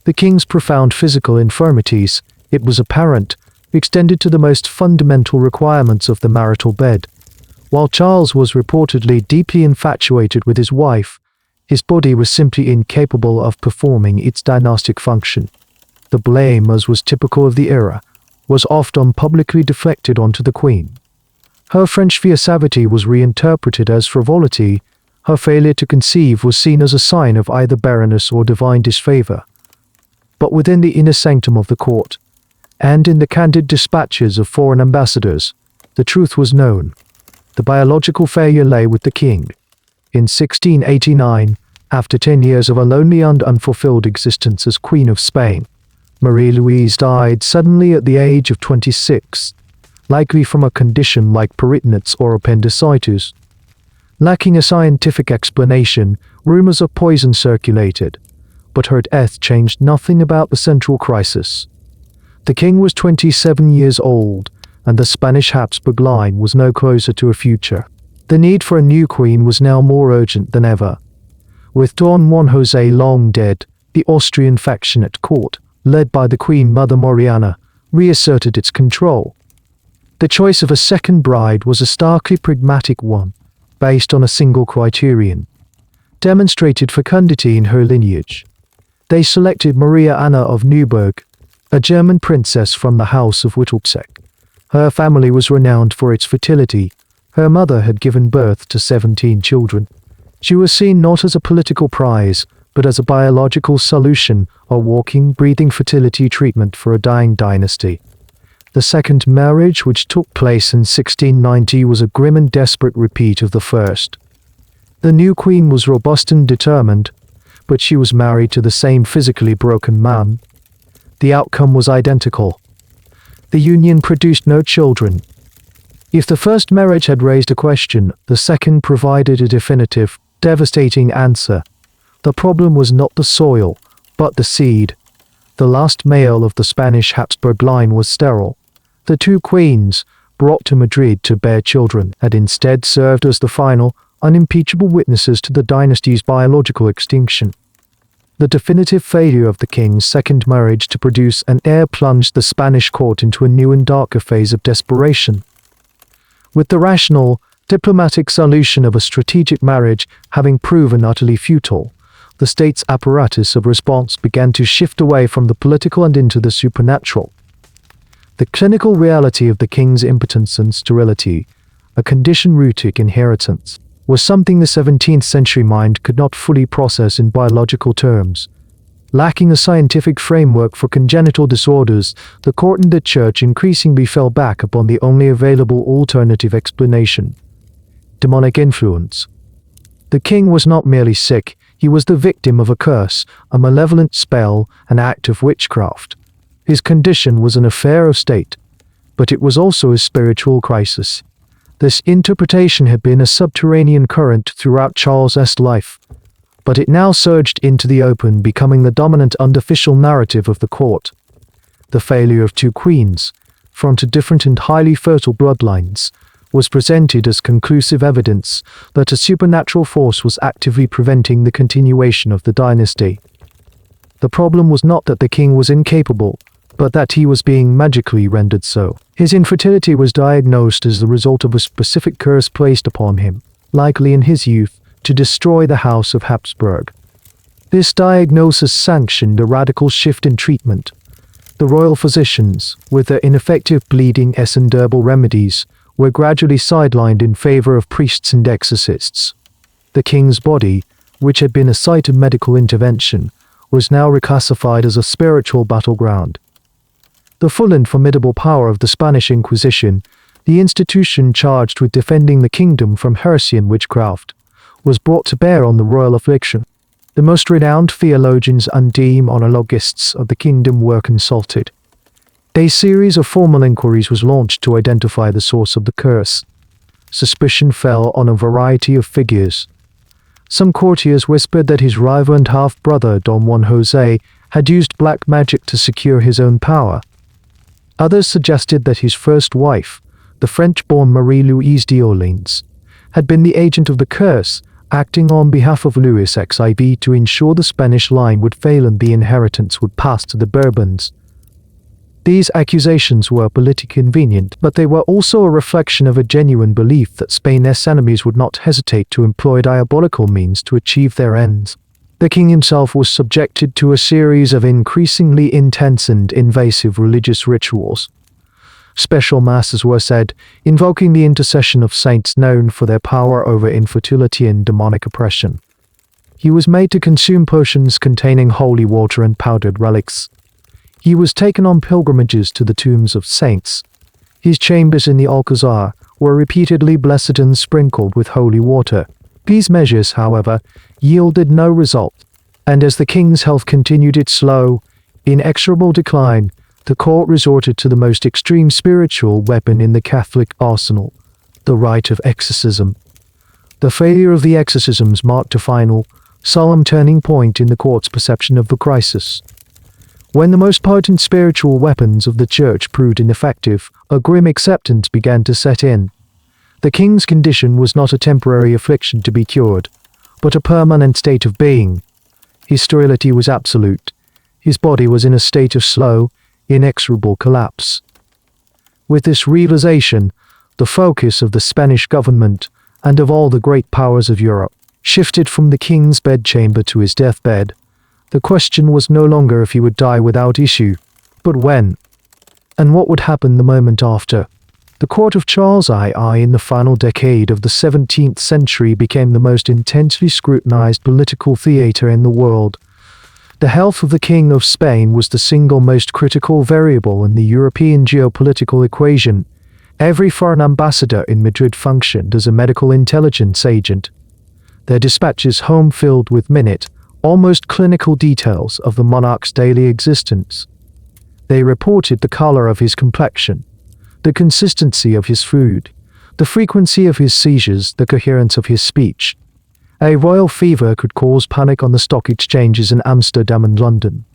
The king's profound physical infirmities, it was apparent, extended to the most fundamental requirements of the marital bed. While Charles was reportedly deeply infatuated with his wife, his body was simply incapable of performing its dynastic function. The blame, as was typical of the era, was often publicly deflected onto the queen. Her French fiancé was reinterpreted as frivolity. Her failure to conceive was seen as a sign of either barrenness or divine disfavor. But within the inner sanctum of the court, and in the candid dispatches of foreign ambassadors, the truth was known. The biological failure lay with the king. In 1689, after 10 years of a lonely and unfulfilled existence as Queen of Spain, Marie-Louise died suddenly at the age of 26, likely from a condition like peritonitis or appendicitis. Lacking a scientific explanation, rumors of poison circulated, but her death changed nothing about the central crisis. The king was 27 years old, and the Spanish Habsburg line was no closer to a future. The need for a new queen was now more urgent than ever. With Don Juan José long dead, the Austrian faction at court, led by the Queen Mother Mariana, reasserted its control. The choice of a second bride was a starkly pragmatic one, based on a single criterion: demonstrated fecundity in her lineage. They selected Mariana of Neuburg, a German princess from the House of Wittelsbach. Her family was renowned for its fertility. Her mother had given birth to 17 children. She was seen not as a political prize, but as a biological solution, a walking, breathing fertility treatment for a dying dynasty. The second marriage, which took place in 1690, was a grim and desperate repeat of the first. The new queen was robust and determined, but she was married to the same physically broken man. The outcome was identical. The union produced no children. If the first marriage had raised a question, the second provided a definitive, devastating answer. The problem was not the soil, but the seed. The last male of the Spanish Habsburg line was sterile. The two queens, brought to Madrid to bear children, had instead served as the final, unimpeachable witnesses to the dynasty's biological extinction. The definitive failure of the king's second marriage to produce an heir plunged the Spanish court into a new and darker phase of desperation. With the rational, diplomatic solution of a strategic marriage having proven utterly futile, the state's apparatus of response began to shift away from the political and into the supernatural. The clinical reality of the king's impotence and sterility, a condition-rooted inheritance, was something the 17th century mind could not fully process in biological terms. Lacking a scientific framework for congenital disorders, the court and the church increasingly fell back upon the only available alternative explanation: demonic influence. The king was not merely sick, he was the victim of a curse, a malevolent spell, an act of witchcraft. His condition was an affair of state, but it was also a spiritual crisis. This interpretation had been a subterranean current throughout Charles's life, but it now surged into the open, becoming the dominant unofficial narrative of the court. The failure of two queens, from two different and highly fertile bloodlines, was presented as conclusive evidence that a supernatural force was actively preventing the continuation of the dynasty. The problem was not that the king was incapable, but that he was being magically rendered so. His infertility was diagnosed as the result of a specific curse placed upon him, likely in his youth, to destroy the House of Habsburg. This diagnosis sanctioned a radical shift in treatment. The royal physicians, with their ineffective bleeding and herbal remedies, were gradually sidelined in favor of priests and exorcists. The king's body, which had been a site of medical intervention, was now reclassified as a spiritual battleground. The full and formidable power of the Spanish Inquisition, The institution charged with defending the kingdom from heresy and witchcraft was brought to bear on the royal affliction. The most renowned theologians and demonologists of the kingdom were consulted. A series of formal inquiries was launched to identify the source of the curse. Suspicion fell on a variety of figures. Some courtiers whispered that his rival and half-brother Don Juan José had used black magic to secure his own power. Others suggested that his first wife, the French-born Marie-Louise d'Orléans, had been the agent of the curse, acting on behalf of Louis XIV to ensure the Spanish line would fail and the inheritance would pass to the Bourbons. These accusations were politically convenient, but they were also a reflection of a genuine belief that Spain's enemies would not hesitate to employ diabolical means to achieve their ends. The king himself was subjected to a series of increasingly intense and invasive religious rituals. Special masses were said, invoking the intercession of saints known for their power over infertility and demonic oppression. He was made to consume potions containing holy water and powdered relics. He was taken on pilgrimages to the tombs of saints. His chambers in the Alcazar were repeatedly blessed and sprinkled with holy water. These measures, however, yielded no result, and as the king's health continued its slow, inexorable decline, the court resorted to the most extreme spiritual weapon in the Catholic arsenal, the rite of exorcism. The failure of the exorcisms marked a final, solemn turning point in the court's perception of the crisis. When the most potent spiritual weapons of the church proved ineffective, a grim acceptance began to set in. The king's condition was not a temporary affliction to be cured, but a permanent state of being. His sterility was absolute. His body was in a state of slow, inexorable collapse. With this realization, the focus of the Spanish government and of all the great powers of Europe shifted from the king's bedchamber to his deathbed. The question was no longer if he would die without issue, but when, and what would happen the moment after. The court of Charles II in the final decade of the 17th century became the most intensely scrutinized political theater in the world. The health of the King of Spain was the single most critical variable in the European geopolitical equation. Every foreign ambassador in Madrid functioned as a medical intelligence agent, their dispatches home filled with minute, almost clinical details of the monarch's daily existence. They reported the color of his complexion, the consistency of his food, the frequency of his seizures, the coherence of his speech. A royal fever could cause panic on the stock exchanges in Amsterdam and London.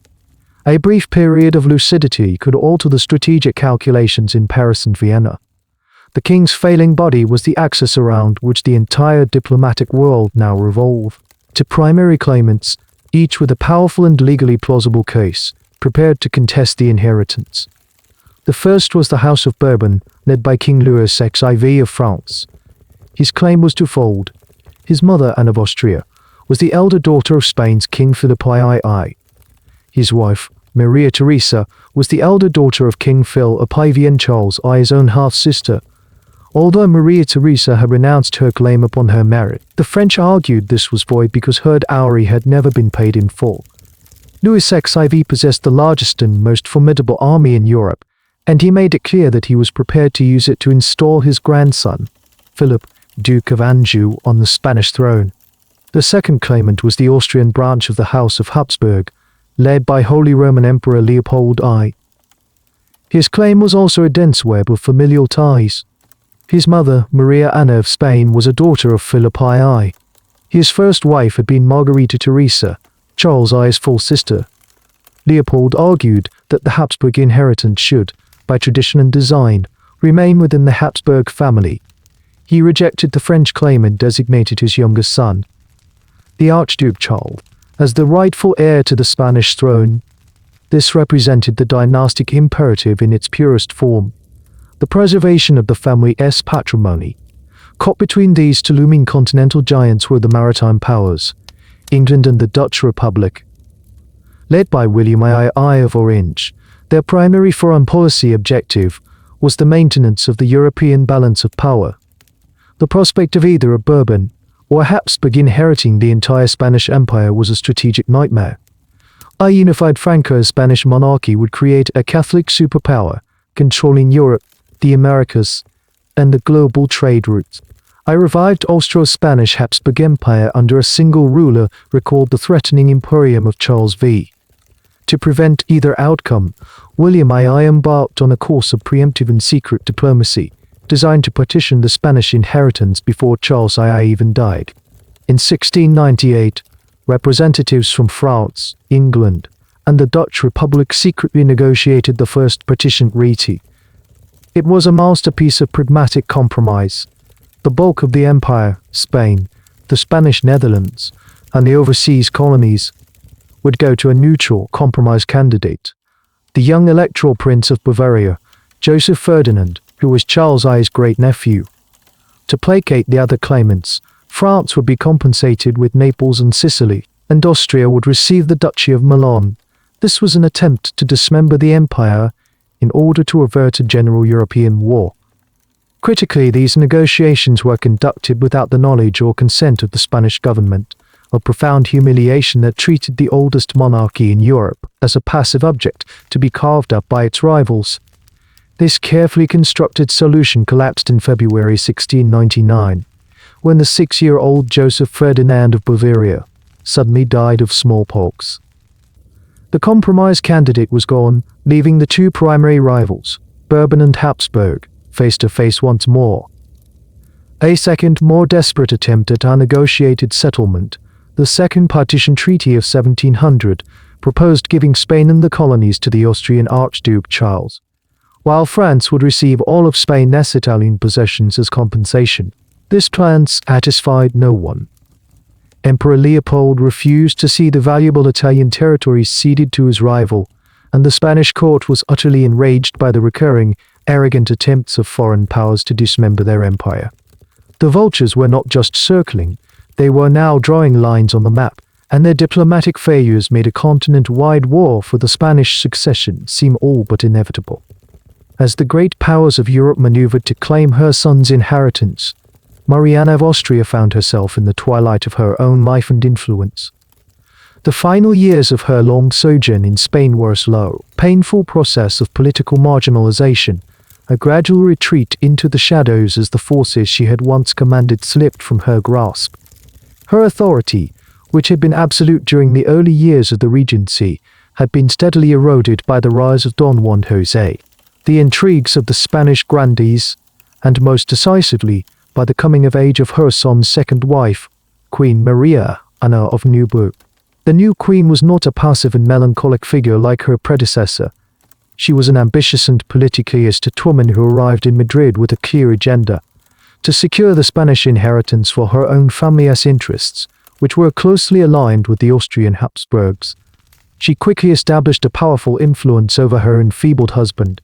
A brief period of lucidity could alter the strategic calculations in Paris and Vienna. The king's failing body was the axis around which the entire diplomatic world now revolved. To primary claimants, each with a powerful and legally plausible case, prepared to contest the inheritance. The first was the House of Bourbon, led by King Louis XIV of France. His claim was twofold. His mother, Anne of Austria, was the elder daughter of Spain's King Philip II. His wife, Maria Theresa, was the elder daughter of King Philip IV and Charles I's own half-sister. Although Maria Theresa had renounced her claim upon her merit, the French argued this was void because her dowry had never been paid in full. Louis XIV possessed the largest and most formidable army in Europe, and he made it clear that he was prepared to use it to install his grandson, Philip, Duke of Anjou, on the Spanish throne. The second claimant was the Austrian branch of the House of Habsburg, led by Holy Roman Emperor Leopold I. His claim was also a dense web of familial ties. His mother, Maria Anna of Spain, was a daughter of Philip II. His first wife had been Margarita Theresa, Charles I's full sister. Leopold argued that the Habsburg inheritance should, by tradition and design, remain within the Habsburg family. He rejected the French claim and designated his youngest son, the Archduke Charles, as the rightful heir to the Spanish throne. This represented the dynastic imperative in its purest form, the preservation of the family's patrimony. Caught between these two looming continental giants were the maritime powers, England and the Dutch Republic. Led by William I of Orange, their primary foreign policy objective was the maintenance of the European balance of power. The prospect of either a Bourbon or a Habsburg inheriting the entire Spanish Empire was a strategic nightmare. A unified Franco-Spanish monarchy would create a Catholic superpower, controlling Europe, the Americas, and the global trade routes. A revived Austro-Spanish Habsburg Empire under a single ruler recalled the threatening imperium of Charles V. To prevent either outcome, William II embarked on a course of preemptive and secret diplomacy, designed to partition the Spanish inheritance before Charles II even died. In 1698, representatives from France, England, and the Dutch Republic secretly negotiated the first partition treaty. It was a masterpiece of pragmatic compromise. The bulk of the empire, Spain, the Spanish Netherlands, and the overseas colonies, would go to a neutral compromise candidate, the young Electoral Prince of Bavaria, Joseph Ferdinand, who was Charles I's great-nephew. To placate the other claimants, France would be compensated with Naples and Sicily, and Austria would receive the Duchy of Milan. This was an attempt to dismember the empire in order to avert a general European war. Critically, these negotiations were conducted without the knowledge or consent of the Spanish government, a profound humiliation that treated the oldest monarchy in Europe as a passive object to be carved up by its rivals. This carefully constructed solution collapsed in February 1699, when the 6-year-old Joseph Ferdinand of Bavaria suddenly died of smallpox. The compromise candidate was gone, leaving the two primary rivals, Bourbon and Habsburg, face to face once more. A second, more desperate attempt at a negotiated settlement, the Second Partition Treaty of 1700, proposed giving Spain and the colonies to the Austrian Archduke Charles, while France would receive all of Spain's Italian possessions as compensation. This plan satisfied no one. Emperor Leopold refused to see the valuable Italian territories ceded to his rival, and the Spanish court was utterly enraged by the recurring, arrogant attempts of foreign powers to dismember their empire. The vultures were not just circling, they were now drawing lines on the map, and their diplomatic failures made a continent-wide war for the Spanish succession seem all but inevitable. As the great powers of Europe maneuvered to claim her son's inheritance, Mariana of Austria found herself in the twilight of her own life and influence. The final years of her long sojourn in Spain were a slow, painful process of political marginalization, a gradual retreat into the shadows as the forces she had once commanded slipped from her grasp. Her authority, which had been absolute during the early years of the Regency, had been steadily eroded by the rise of Don Juan José, the intrigues of the Spanish grandees, and most decisively, by the coming of age of her son's second wife, Queen Mariana of Austria. The new queen was not a passive and melancholic figure like her predecessor. She was an ambitious and politically astute woman who arrived in Madrid with a clear agenda: to secure the Spanish inheritance for her own family's interests, which were closely aligned with the Austrian Habsburgs. She quickly established a powerful influence over her enfeebled husband,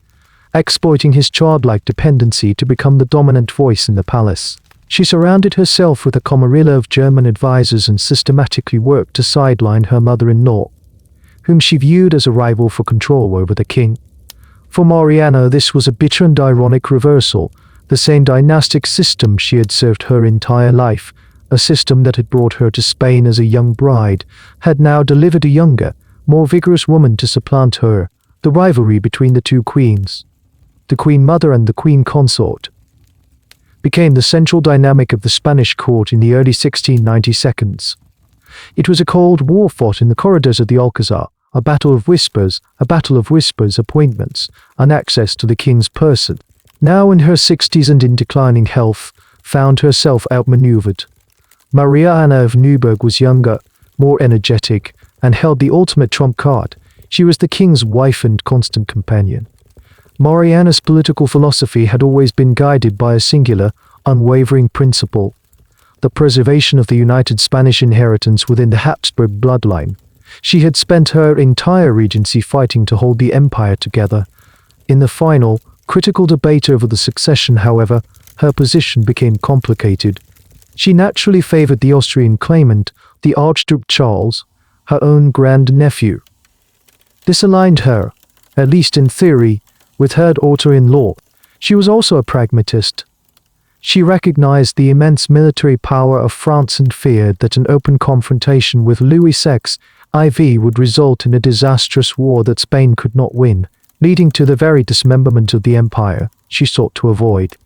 exploiting his childlike dependency to become the dominant voice in the palace. She surrounded herself with a camarilla of German advisors and systematically worked to sideline her mother-in-law, whom she viewed as a rival for control over the king. For Mariana, this was a bitter and ironic reversal. The same dynastic system she had served her entire life, a system that had brought her to Spain as a young bride, had now delivered a younger, more vigorous woman to supplant her. The rivalry between the two queens, the queen mother and the queen consort, became the central dynamic of the Spanish court in the early 1692s. It was a cold war fought in the corridors of the Alcazar, a battle of whispers, appointments, and access to the king's person. Now in her 60s and in declining health, found herself outmaneuvered. Mariana of Austria was younger, more energetic, and held the ultimate trump card. She was the king's wife and constant companion. Mariana's political philosophy had always been guided by a singular, unwavering principle: the preservation of the united Spanish inheritance within the Habsburg bloodline. She had spent her entire regency fighting to hold the empire together. In the final, critical debate over the succession, however, her position became complicated. She naturally favored the Austrian claimant, the Archduke Charles, her own grandnephew. This aligned her, at least in theory, with her daughter-in-law. She was also a pragmatist. She recognized the immense military power of France and feared that an open confrontation with Louis IV would result in a disastrous war that Spain could not win, leading to the very dismemberment of the empire she sought to avoid.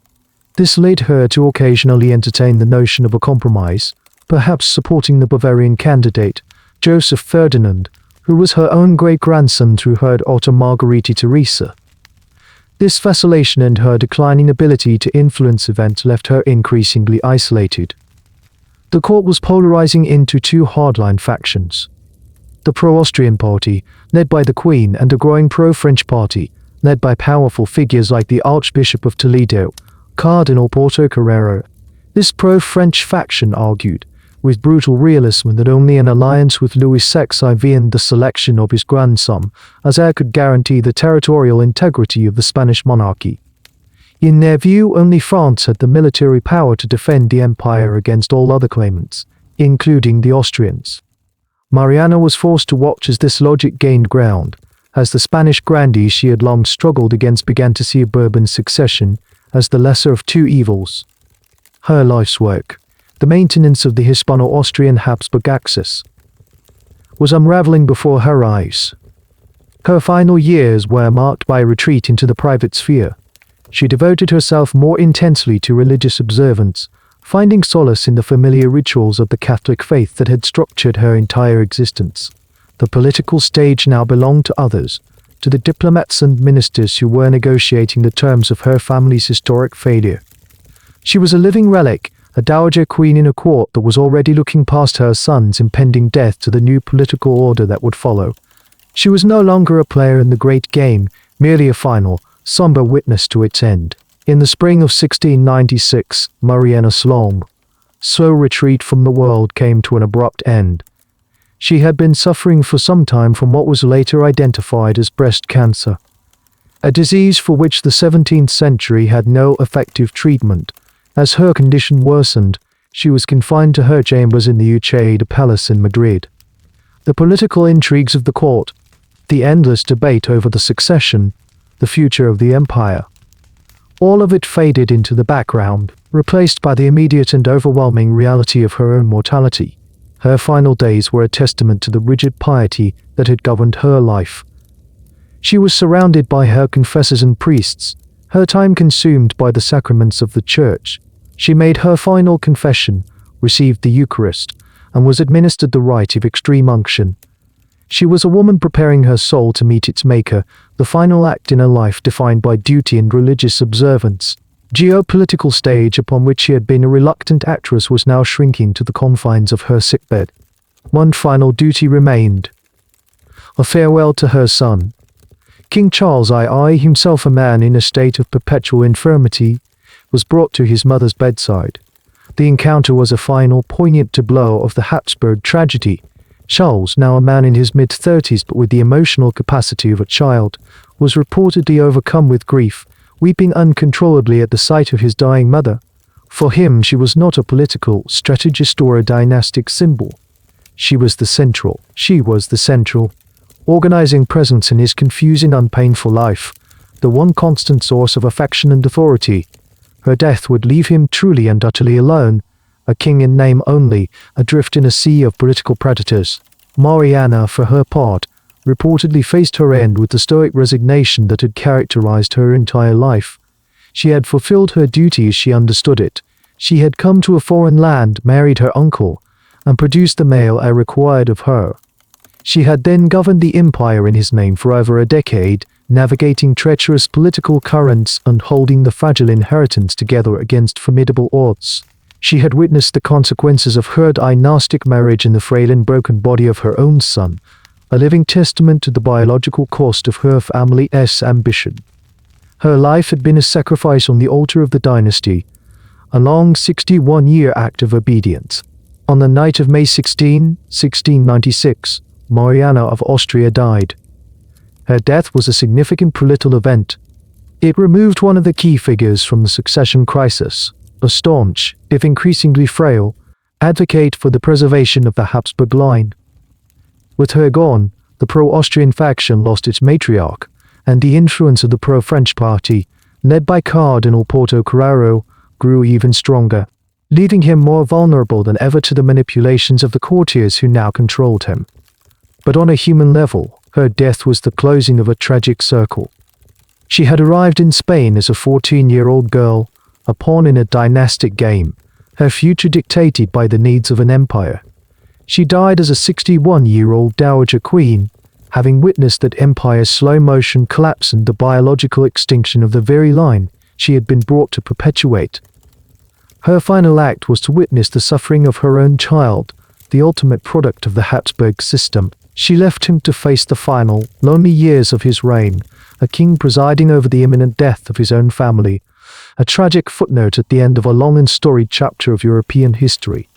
This led her to occasionally entertain the notion of a compromise, perhaps supporting the Bavarian candidate, Joseph Ferdinand, who was her own great-grandson through her daughter Margherita Teresa. This vacillation and her declining ability to influence events left her increasingly isolated. The court was polarizing into two hardline factions. The pro-Austrian party, led by the Queen, and a growing pro-French party, led by powerful figures like the Archbishop of Toledo, Cardinal Porto Carrero. This pro-French faction argued, with brutal realism, that only an alliance with Louis XVI and the selection of his grandson as heir could guarantee the territorial integrity of the Spanish monarchy. In their view, only France had the military power to defend the empire against all other claimants, including the Austrians. Mariana was forced to watch as this logic gained ground, as the Spanish grandees she had long struggled against began to see Bourbon's succession as the lesser of two evils. Her life's work, the maintenance of the Hispano-Austrian Habsburg axis, was unraveling before her eyes. Her final years were marked by a retreat into the private sphere. She devoted herself more intensely to religious observance, finding solace in the familiar rituals of the Catholic faith that had structured her entire existence. The political stage now belonged to others, to the diplomats and ministers who were negotiating the terms of her family's historic failure. She was a living relic, a dowager queen in a court that was already looking past her son's impending death to the new political order that would follow. She was no longer a player in the great game, merely a final, somber witness to its end. In the spring of 1696, Mariana's long, slow retreat from the world came to an abrupt end. She had been suffering for some time from what was later identified as breast cancer, a disease for which the 17th century had no effective treatment. As her condition worsened, she was confined to her chambers in the Ucheda Palace in Madrid. The political intrigues of the court, the endless debate over the succession, the future of the empire, all of it faded into the background, replaced by the immediate and overwhelming reality of her own mortality. Her final days were a testament to the rigid piety that had governed her life. She was surrounded by her confessors and priests, her time consumed by the sacraments of the Church. She made her final confession, received the Eucharist, and was administered the rite of extreme unction. She was a woman preparing her soul to meet its Maker, the final act in a life defined by duty and religious observance. Geopolitical stage upon which she had been a reluctant actress was now shrinking to the confines of her sickbed. One final duty remained: a farewell to her son. King Charles II, himself a man in a state of perpetual infirmity, was brought to his mother's bedside. The encounter was a final, poignant blow of the Habsburg tragedy. Charles, now a man in his mid-30s but with the emotional capacity of a child, was reportedly overcome with grief, weeping uncontrollably at the sight of his dying mother. For him, she was not a political strategist or a dynastic symbol. She was the central, organizing presence in his confusing, unpainful life, the one constant source of affection and authority. Her death would leave him truly and utterly alone, a king in name only, adrift in a sea of political predators. Mariana, for her part, reportedly faced her end with the stoic resignation that had characterized her entire life. She had fulfilled her duty as she understood it. She had come to a foreign land, married her uncle, and produced the male heir required of her. She had then governed the empire in his name for over a decade, navigating treacherous political currents and holding the fragile inheritance together against formidable odds. She had witnessed the consequences of her dynastic marriage in the frail and broken body of her own son, a living testament to the biological cost of her family's ambition. Her life had been a sacrifice on the altar of the dynasty, a long 61-year act of obedience. On the night of May 16, 1696, Mariana of Austria died. Her death was a significant political event. It removed one of the key figures from the succession crisis, a staunch, if increasingly frail, advocate for the preservation of the Habsburg line. With her gone, the pro-Austrian faction lost its matriarch, and the influence of the pro-French party, led by Cardinal Porto Carrero, grew even stronger, leaving him more vulnerable than ever to the manipulations of the courtiers who now controlled him. But on a human level, her death was the closing of a tragic circle. She had arrived in Spain as a 14-year-old girl, a pawn in a dynastic game, her future dictated by the needs of an empire. She died as a 61-year-old dowager queen, having witnessed that empire's slow-motion collapse and the biological extinction of the very line she had been brought to perpetuate. Her final act was to witness the suffering of her own child, the ultimate product of the Habsburg system. She left him to face the final, lonely years of his reign, a king presiding over the imminent death of his own family, a tragic footnote at the end of a long and storied chapter of European history.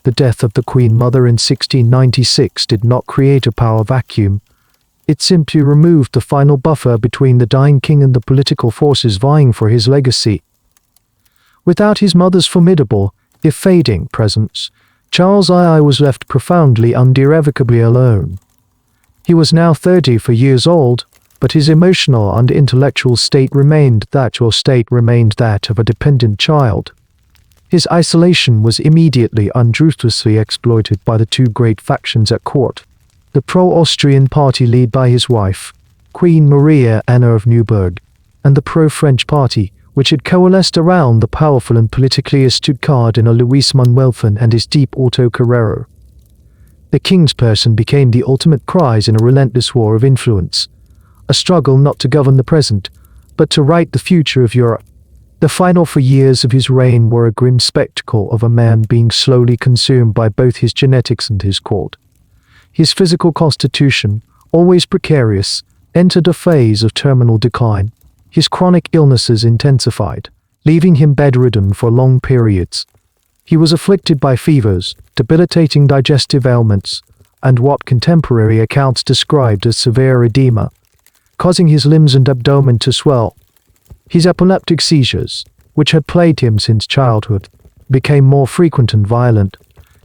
The death of the Queen Mother in 1696 did not create a power vacuum. It simply removed the final buffer between the dying king and the political forces vying for his legacy. Without his mother's formidable, if fading, presence, Charles II was left profoundly and irrevocably alone. He was now 34 years old, but his emotional and intellectual state remained that of a dependent child. His isolation was immediately and ruthlessly exploited by the two great factions at court. The pro-Austrian party led by his wife, Queen Mariana of Austria, and the pro-French party, which had coalesced around the powerful and politically astute Cardinal Luis Manuel and his deep Otto Carrero. The king's person became the ultimate prize in a relentless war of influence, a struggle not to govern the present, but to write the future of Europe. The final 4 years of his reign were a grim spectacle of a man being slowly consumed by both his genetics and his court. His physical constitution, always precarious, entered a phase of terminal decline. His chronic illnesses intensified, leaving him bedridden for long periods. He was afflicted by fevers, debilitating digestive ailments, and what contemporary accounts described as severe edema, causing his limbs and abdomen to swell. His epileptic seizures, which had plagued him since childhood, became more frequent and violent.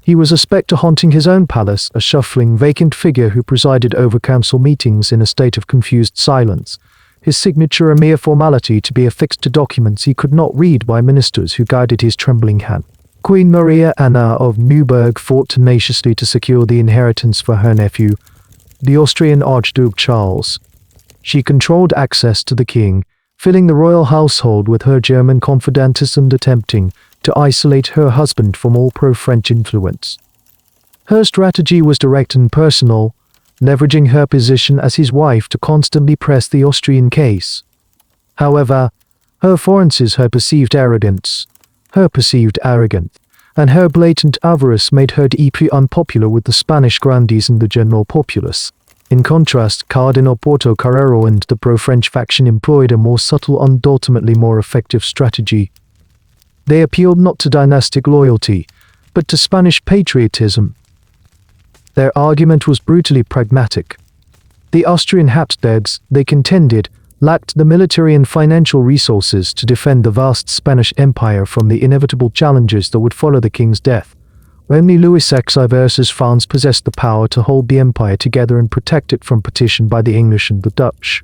He was a spectre haunting his own palace, a shuffling, vacant figure who presided over council meetings in a state of confused silence, his signature a mere formality to be affixed to documents he could not read by ministers who guided his trembling hand. Queen Mariana of Austria fought tenaciously to secure the inheritance for her nephew, the Austrian Archduke Charles. She controlled access to the king, filling the royal household with her German confidants and attempting to isolate her husband from all pro-French influence. Her strategy was direct and personal, leveraging her position as his wife to constantly press the Austrian case. However, her perceived arrogance, and her blatant avarice made her deeply unpopular with the Spanish grandees and the general populace. In contrast, Cardinal Otto Carrero and the pro-French faction employed a more subtle and ultimately more effective strategy. They appealed not to dynastic loyalty, but to Spanish patriotism. Their argument was brutally pragmatic. The Austrian Habsburgs, they contended, lacked the military and financial resources to defend the vast Spanish Empire from the inevitable challenges that would follow the king's death. Only Louis XVI versus France possessed the power to hold the empire together and protect it from partition by the English and the Dutch.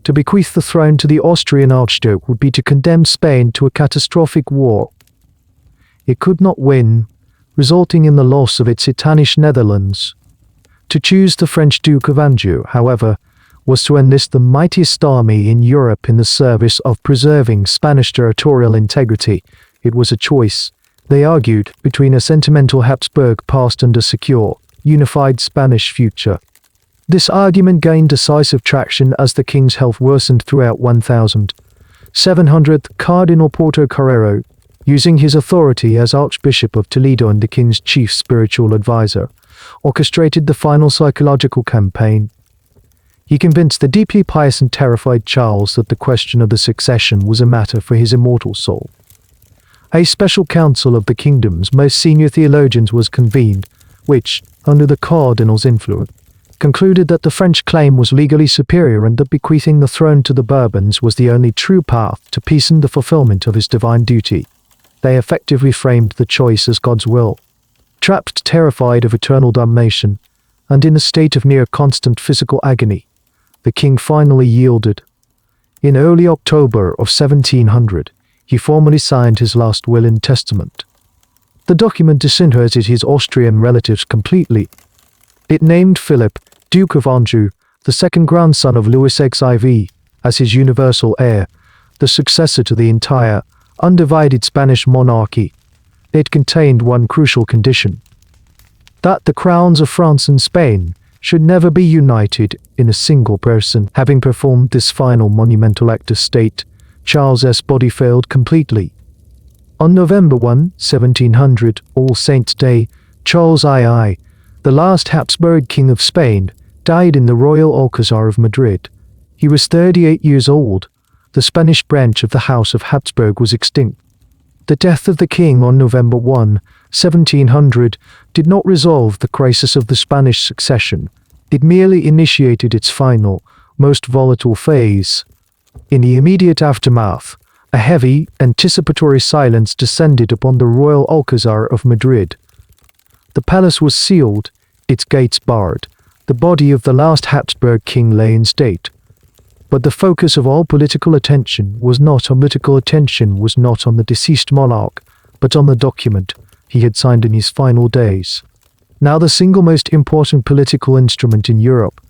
To bequeath the throne to the Austrian Archduke would be to condemn Spain to a catastrophic war. It could not win, resulting in the loss of its Italian Netherlands. To choose the French Duke of Anjou, however, was to enlist the mightiest army in Europe in the service of preserving Spanish territorial integrity. It was a choice, they argued, between a sentimental Habsburg past and a secure, unified Spanish future. This argument gained decisive traction as the king's health worsened throughout 1700. Cardinal Otto Carrero, using his authority as Archbishop of Toledo and the king's chief spiritual advisor, orchestrated the final psychological campaign. He convinced the deeply pious and terrified Charles that the question of the succession was a matter for his immortal soul. A special council of the kingdom's most senior theologians was convened, which, under the cardinal's influence, concluded that the French claim was legally superior and that bequeathing the throne to the Bourbons was the only true path to peace and the fulfillment of his divine duty. They effectively framed the choice as God's will. Trapped, terrified of eternal damnation, and in a state of near constant physical agony, the king finally yielded. In early October of 1700, he formally signed his last will and testament. The document disinherited his Austrian relatives completely. It named Philip, Duke of Anjou, the second grandson of Louis XVI, as his universal heir, the successor to the entire undivided Spanish monarchy. It contained one crucial condition: that the crowns of France and Spain should never be united in a single person. Having performed this final monumental act of state, Charles's body failed completely. On November 1, 1700, All Saints' Day, Charles II, the last Habsburg king of Spain, died in the Royal Alcazar of Madrid. He was 38 years old. The Spanish branch of the House of Habsburg was extinct. The death of the king on November 1, 1700, did not resolve the crisis of the Spanish succession. It merely initiated its final, most volatile phase. In the immediate aftermath, a heavy, anticipatory silence descended upon the Royal Alcazar of Madrid. The palace was sealed, its gates barred. The body of the last Habsburg king lay in state. But the focus of all political attention was not on the deceased monarch, but on the document he had signed in his final days. Now the single most important political instrument in Europe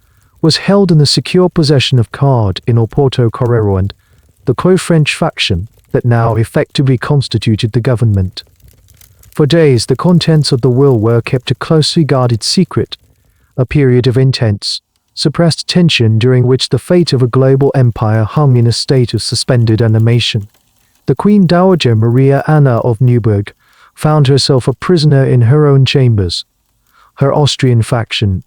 was held in the secure possession of Cardinal Porto Carrero and the pro-French faction that now effectively constituted the government. For days the contents of the will were kept a closely guarded secret, a period of intense, suppressed tension during which the fate of a global empire hung in a state of suspended animation. The Queen Dowager Mariana of Neuburg found herself a prisoner in her own chambers. Her Austrian faction,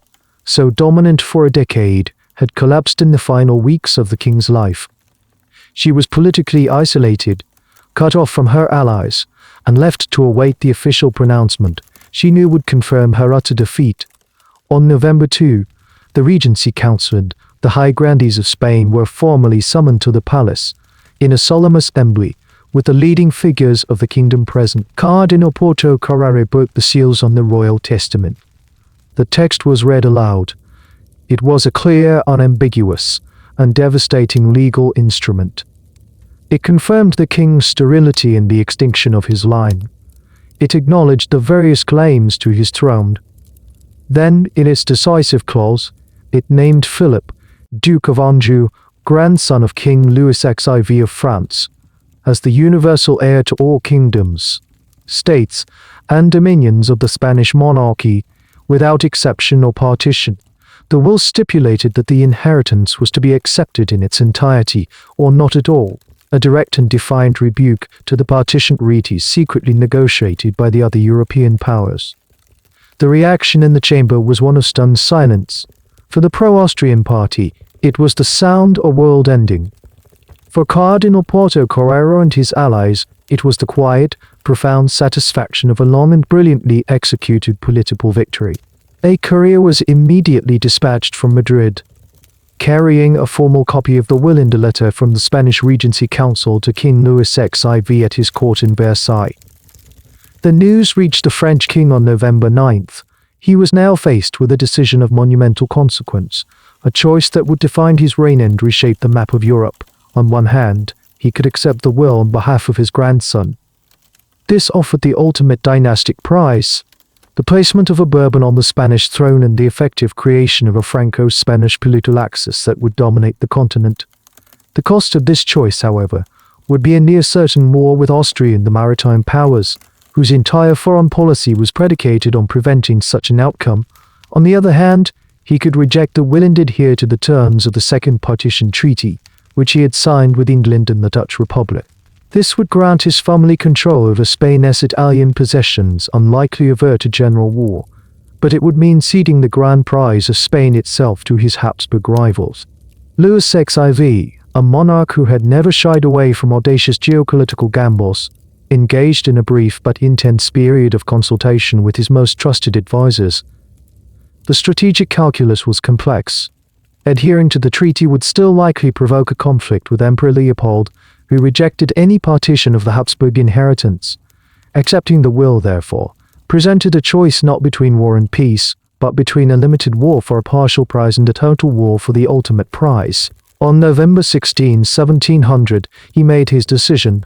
so dominant for a decade, had collapsed in the final weeks of the king's life. She was politically isolated, cut off from her allies, and left to await the official pronouncement she knew would confirm her utter defeat. On November 2, the Regency Council and the High Grandees of Spain were formally summoned to the palace, in a solemn assembly, with the leading figures of the kingdom present. Cardinal Porto Carrero broke the seals on the royal testament. The text was read aloud. It was a clear, unambiguous, and devastating legal instrument. It confirmed the king's sterility and the extinction of his line. It acknowledged the various claims to his throne. Then, in its decisive clause, it named Philip, Duke of Anjou, grandson of King Louis XIV of France, as the universal heir to all kingdoms, states, and dominions of the Spanish monarchy, without exception or partition. The will stipulated that the inheritance was to be accepted in its entirety, or not at all, a direct and defiant rebuke to the partition treaties secretly negotiated by the other European powers. The reaction in the chamber was one of stunned silence. For the pro-Austrian party, it was the sound or world ending. For Cardinal Porto Carrero and his allies, it was the quiet, profound satisfaction of a long and brilliantly executed political victory. A courier was immediately dispatched from Madrid, carrying a formal copy of the will and a letter from the Spanish Regency Council to King Louis XIV at his court in Versailles. The news reached the French king on November 9th. He was now faced with a decision of monumental consequence, a choice that would define his reign and reshape the map of Europe. On one hand, he could accept the will on behalf of his grandson. This offered the ultimate dynastic prize, the placement of a Bourbon on the Spanish throne and the effective creation of a Franco-Spanish political axis that would dominate the continent. The cost of this choice, however, would be a near-certain war with Austria and the maritime powers, whose entire foreign policy was predicated on preventing such an outcome. On the other hand, he could reject the will and adhere to the terms of the Second Partition Treaty, which he had signed with England and the Dutch Republic. This would grant his family control over Spain's Italian possessions, unlikely to avert a general war, but it would mean ceding the grand prize of Spain itself to his Habsburg rivals. Louis XIV, a monarch who had never shied away from audacious geopolitical gambles, engaged in a brief but intense period of consultation with his most trusted advisors. The strategic calculus was complex. Adhering to the treaty would still likely provoke a conflict with Emperor Leopold, who rejected any partition of the Habsburg inheritance. Accepting the will, therefore, presented a choice not between war and peace, but between a limited war for a partial prize and a total war for the ultimate prize. On November 16, 1700, he made his decision.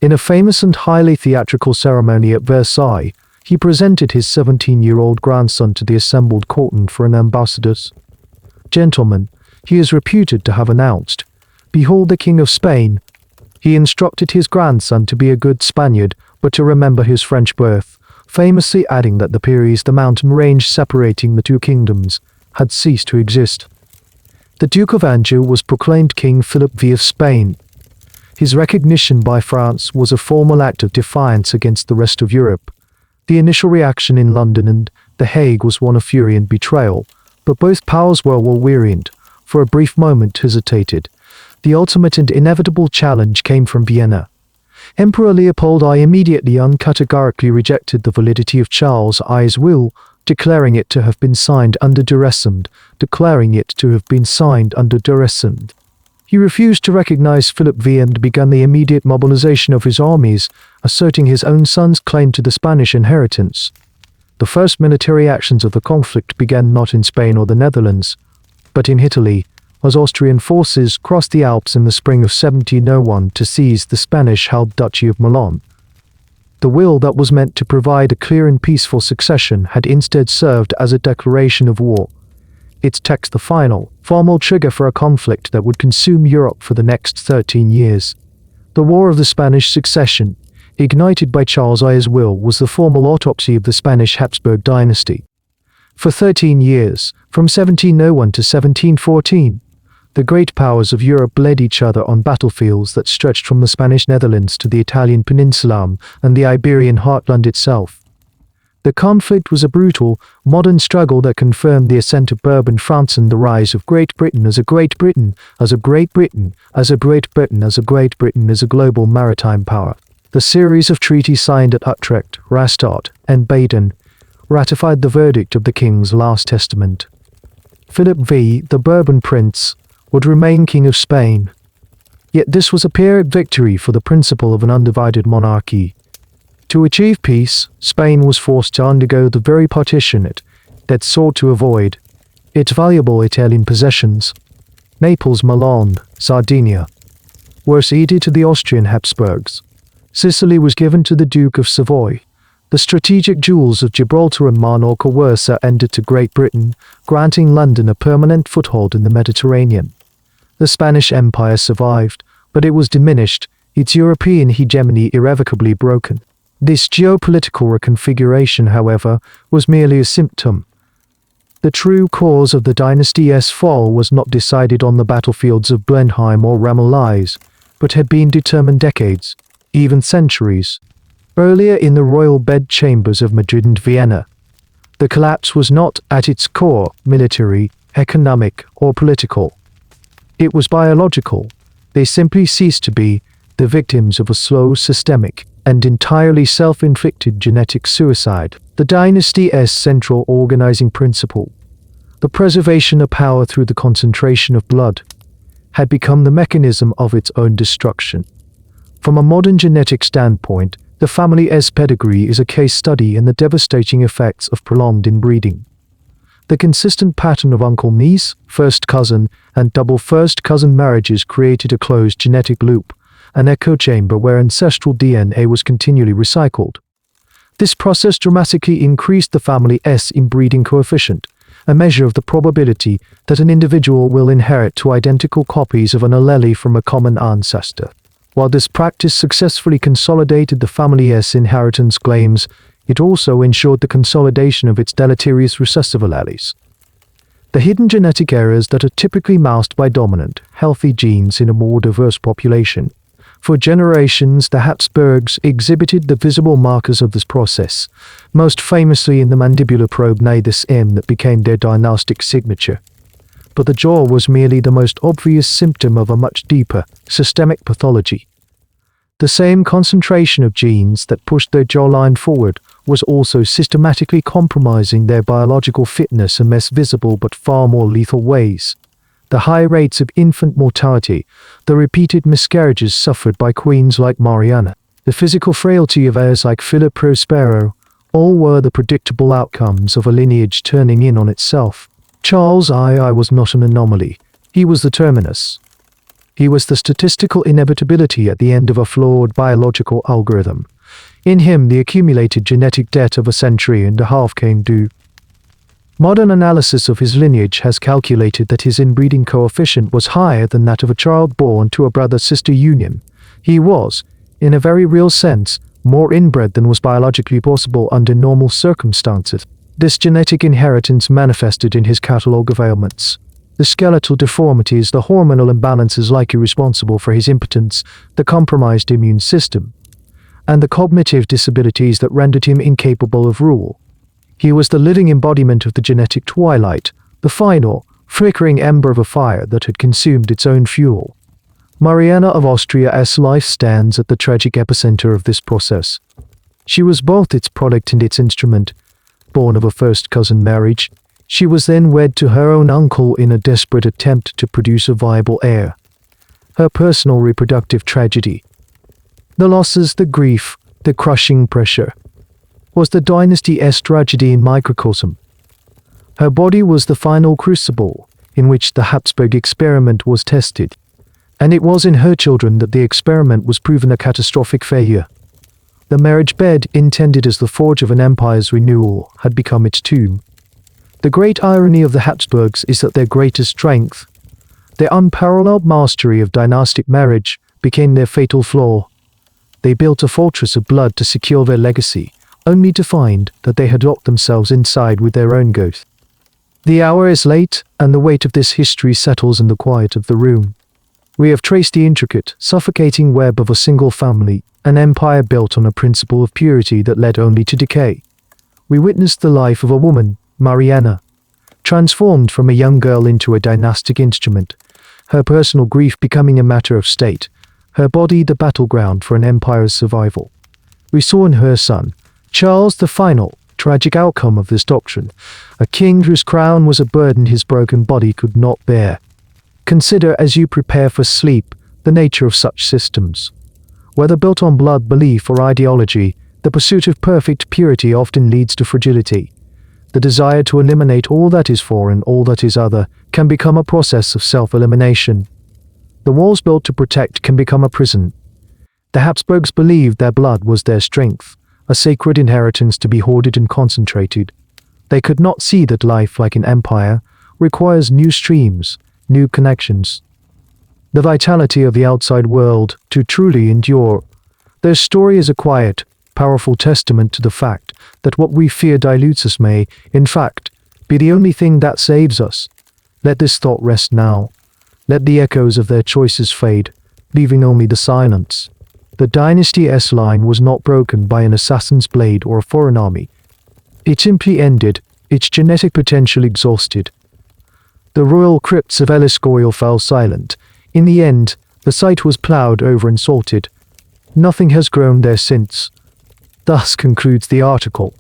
In a famous and highly theatrical ceremony at Versailles, he presented his 17-year-old grandson to the assembled court and for an ambassadors. Gentlemen, he is reputed to have announced, "Behold the King of Spain." He instructed his grandson to be a good Spaniard, but to remember his French birth, famously adding that the Pyrenees, the mountain range separating the two kingdoms, had ceased to exist. The Duke of Anjou was proclaimed King Philip V of Spain. His recognition by France was a formal act of defiance against the rest of Europe. The initial reaction in London and The Hague was one of fury and betrayal, but both powers were wearied, for a brief moment hesitated. The ultimate and inevitable challenge came from Vienna. Emperor Leopold I immediately and categorically rejected the validity of Charles I's will, declaring it to have been signed under duress. He refused to recognize Philip V and began the immediate mobilization of his armies, asserting his own son's claim to the Spanish inheritance. The first military actions of the conflict began not in Spain or the Netherlands, but in Italy, as Austrian forces crossed the Alps in the spring of 1701 to seize the Spanish held Duchy of Milan. The will that was meant to provide a clear and peaceful succession had instead served as a declaration of war, its text the final, formal trigger for a conflict that would consume Europe for the next 13 years. The War of the Spanish Succession, ignited by Charles I's will, was the formal autopsy of the Spanish Habsburg dynasty. For 13 years, from 1701 to 1714, the great powers of Europe bled each other on battlefields that stretched from the Spanish Netherlands to the Italian peninsula and the Iberian heartland itself. The conflict was a brutal, modern struggle that confirmed the ascent of Bourbon France and the rise of Great Britain as a Great Britain, as a Great Britain, as a Great Britain, as a Great Britain as a global maritime power. The series of treaties signed at Utrecht, Rastatt, and Baden ratified the verdict of the king's last testament. Philip V, the Bourbon prince, would remain King of Spain. Yet this was a Pyrrhic victory for the principle of an undivided monarchy. To achieve peace, Spain was forced to undergo the very partition it had sought to avoid. Its valuable Italian possessions, Naples, Milan, Sardinia, were ceded to the Austrian Habsburgs. Sicily was given to the Duke of Savoy. The strategic jewels of Gibraltar and Minorca were surrendered to Great Britain, granting London a permanent foothold in the Mediterranean. The Spanish Empire survived, but it was diminished, its European hegemony irrevocably broken. This geopolitical reconfiguration, however, was merely a symptom. The true cause of the dynasty's fall was not decided on the battlefields of Blenheim or Ramillies, but had been determined decades, even centuries, earlier in the royal bedchambers of Madrid and Vienna. The collapse was not, at its core, military, economic, or political. It was biological. They simply ceased to be the victims of a slow, systemic, and entirely self-inflicted genetic suicide. The dynasty's central organizing principle, the preservation of power through the concentration of blood, had become the mechanism of its own destruction. From a modern genetic standpoint, the family's pedigree is a case study in the devastating effects of prolonged inbreeding. The consistent pattern of uncle-niece, first cousin, and double first cousin marriages created a closed genetic loop, an echo chamber where ancestral DNA was continually recycled. This process dramatically increased the family's inbreeding coefficient, a measure of the probability that an individual will inherit two identical copies of an allele from a common ancestor. While this practice successfully consolidated the family's inheritance claims, it also ensured the consolidation of its deleterious recessive alleles. The hidden genetic errors that are typically masked by dominant, healthy genes in a more diverse population. For generations, the Habsburgs exhibited the visible markers of this process, most famously in the mandibular probe Nadis M that became their dynastic signature. But the jaw was merely the most obvious symptom of a much deeper, systemic pathology. The same concentration of genes that pushed their jawline forward was also systematically compromising their biological fitness in less visible but far more lethal ways. The high rates of infant mortality, the repeated miscarriages suffered by queens like Mariana, the physical frailty of heirs like Philip Prospero, all were the predictable outcomes of a lineage turning in on itself. Charles I was not an anomaly. He was the terminus. He was the statistical inevitability at the end of a flawed biological algorithm. In him, the accumulated genetic debt of a century and a half came due. Modern analysis of his lineage has calculated that his inbreeding coefficient was higher than that of a child born to a brother-sister union, He was, in a very real sense, more inbred than was biologically possible under normal circumstances. This genetic inheritance manifested in his catalogue of ailments. The skeletal deformities, the hormonal imbalances likely responsible for his impotence, the compromised immune system, and the cognitive disabilities that rendered him incapable of rule. He was the living embodiment of the genetic twilight, the final, flickering ember of a fire that had consumed its own fuel. Mariana of Austria's life stands at the tragic epicenter of this process. She was both its product and its instrument. Born of a first-cousin marriage, she was then wed to her own uncle in a desperate attempt to produce a viable heir. Her personal reproductive tragedy, the losses, the grief, the crushing pressure, was the dynasty's tragedy in microcosm. Her body was the final crucible in which the Habsburg experiment was tested, and it was in her children that the experiment was proven a catastrophic failure. The marriage bed, intended as the forge of an empire's renewal, had become its tomb. The great irony of the Habsburgs is that their greatest strength, their unparalleled mastery of dynastic marriage, became their fatal flaw. They built a fortress of blood to secure their legacy, only to find that they had locked themselves inside with their own ghost. The hour is late, and the weight of this history settles in the quiet of the room. We have traced the intricate, suffocating web of a single family, an empire built on a principle of purity that led only to decay. We witnessed the life of a woman, Mariana, transformed from a young girl into a dynastic instrument, her personal grief becoming a matter of state, her body the battleground for an empire's survival. We saw in her son, Charles, the final, tragic outcome of this doctrine, a king whose crown was a burden his broken body could not bear. Consider as you prepare for sleep the nature of such systems. Whether built on blood, belief, or ideology, the pursuit of perfect purity often leads to fragility. The desire to eliminate all that is foreign, all that is other, can become a process of self-elimination. The walls built to protect can become a prison. The Habsburgs believed their blood was their strength, a sacred inheritance to be hoarded and concentrated. They could not see that life, like an empire, requires new streams, new connections. The vitality of the outside world to truly endure. Their story is a quiet, powerful testament to the fact that what we fear dilutes us may, in fact, be the only thing that saves us. Let this thought rest now. Let the echoes of their choices fade, leaving only the silence. The dynasty's line was not broken by an assassin's blade or a foreign army. It simply ended, its genetic potential exhausted. The royal crypts of Eliscoil fell silent. In the end, the site was ploughed over and salted. Nothing has grown there since. Thus concludes the article.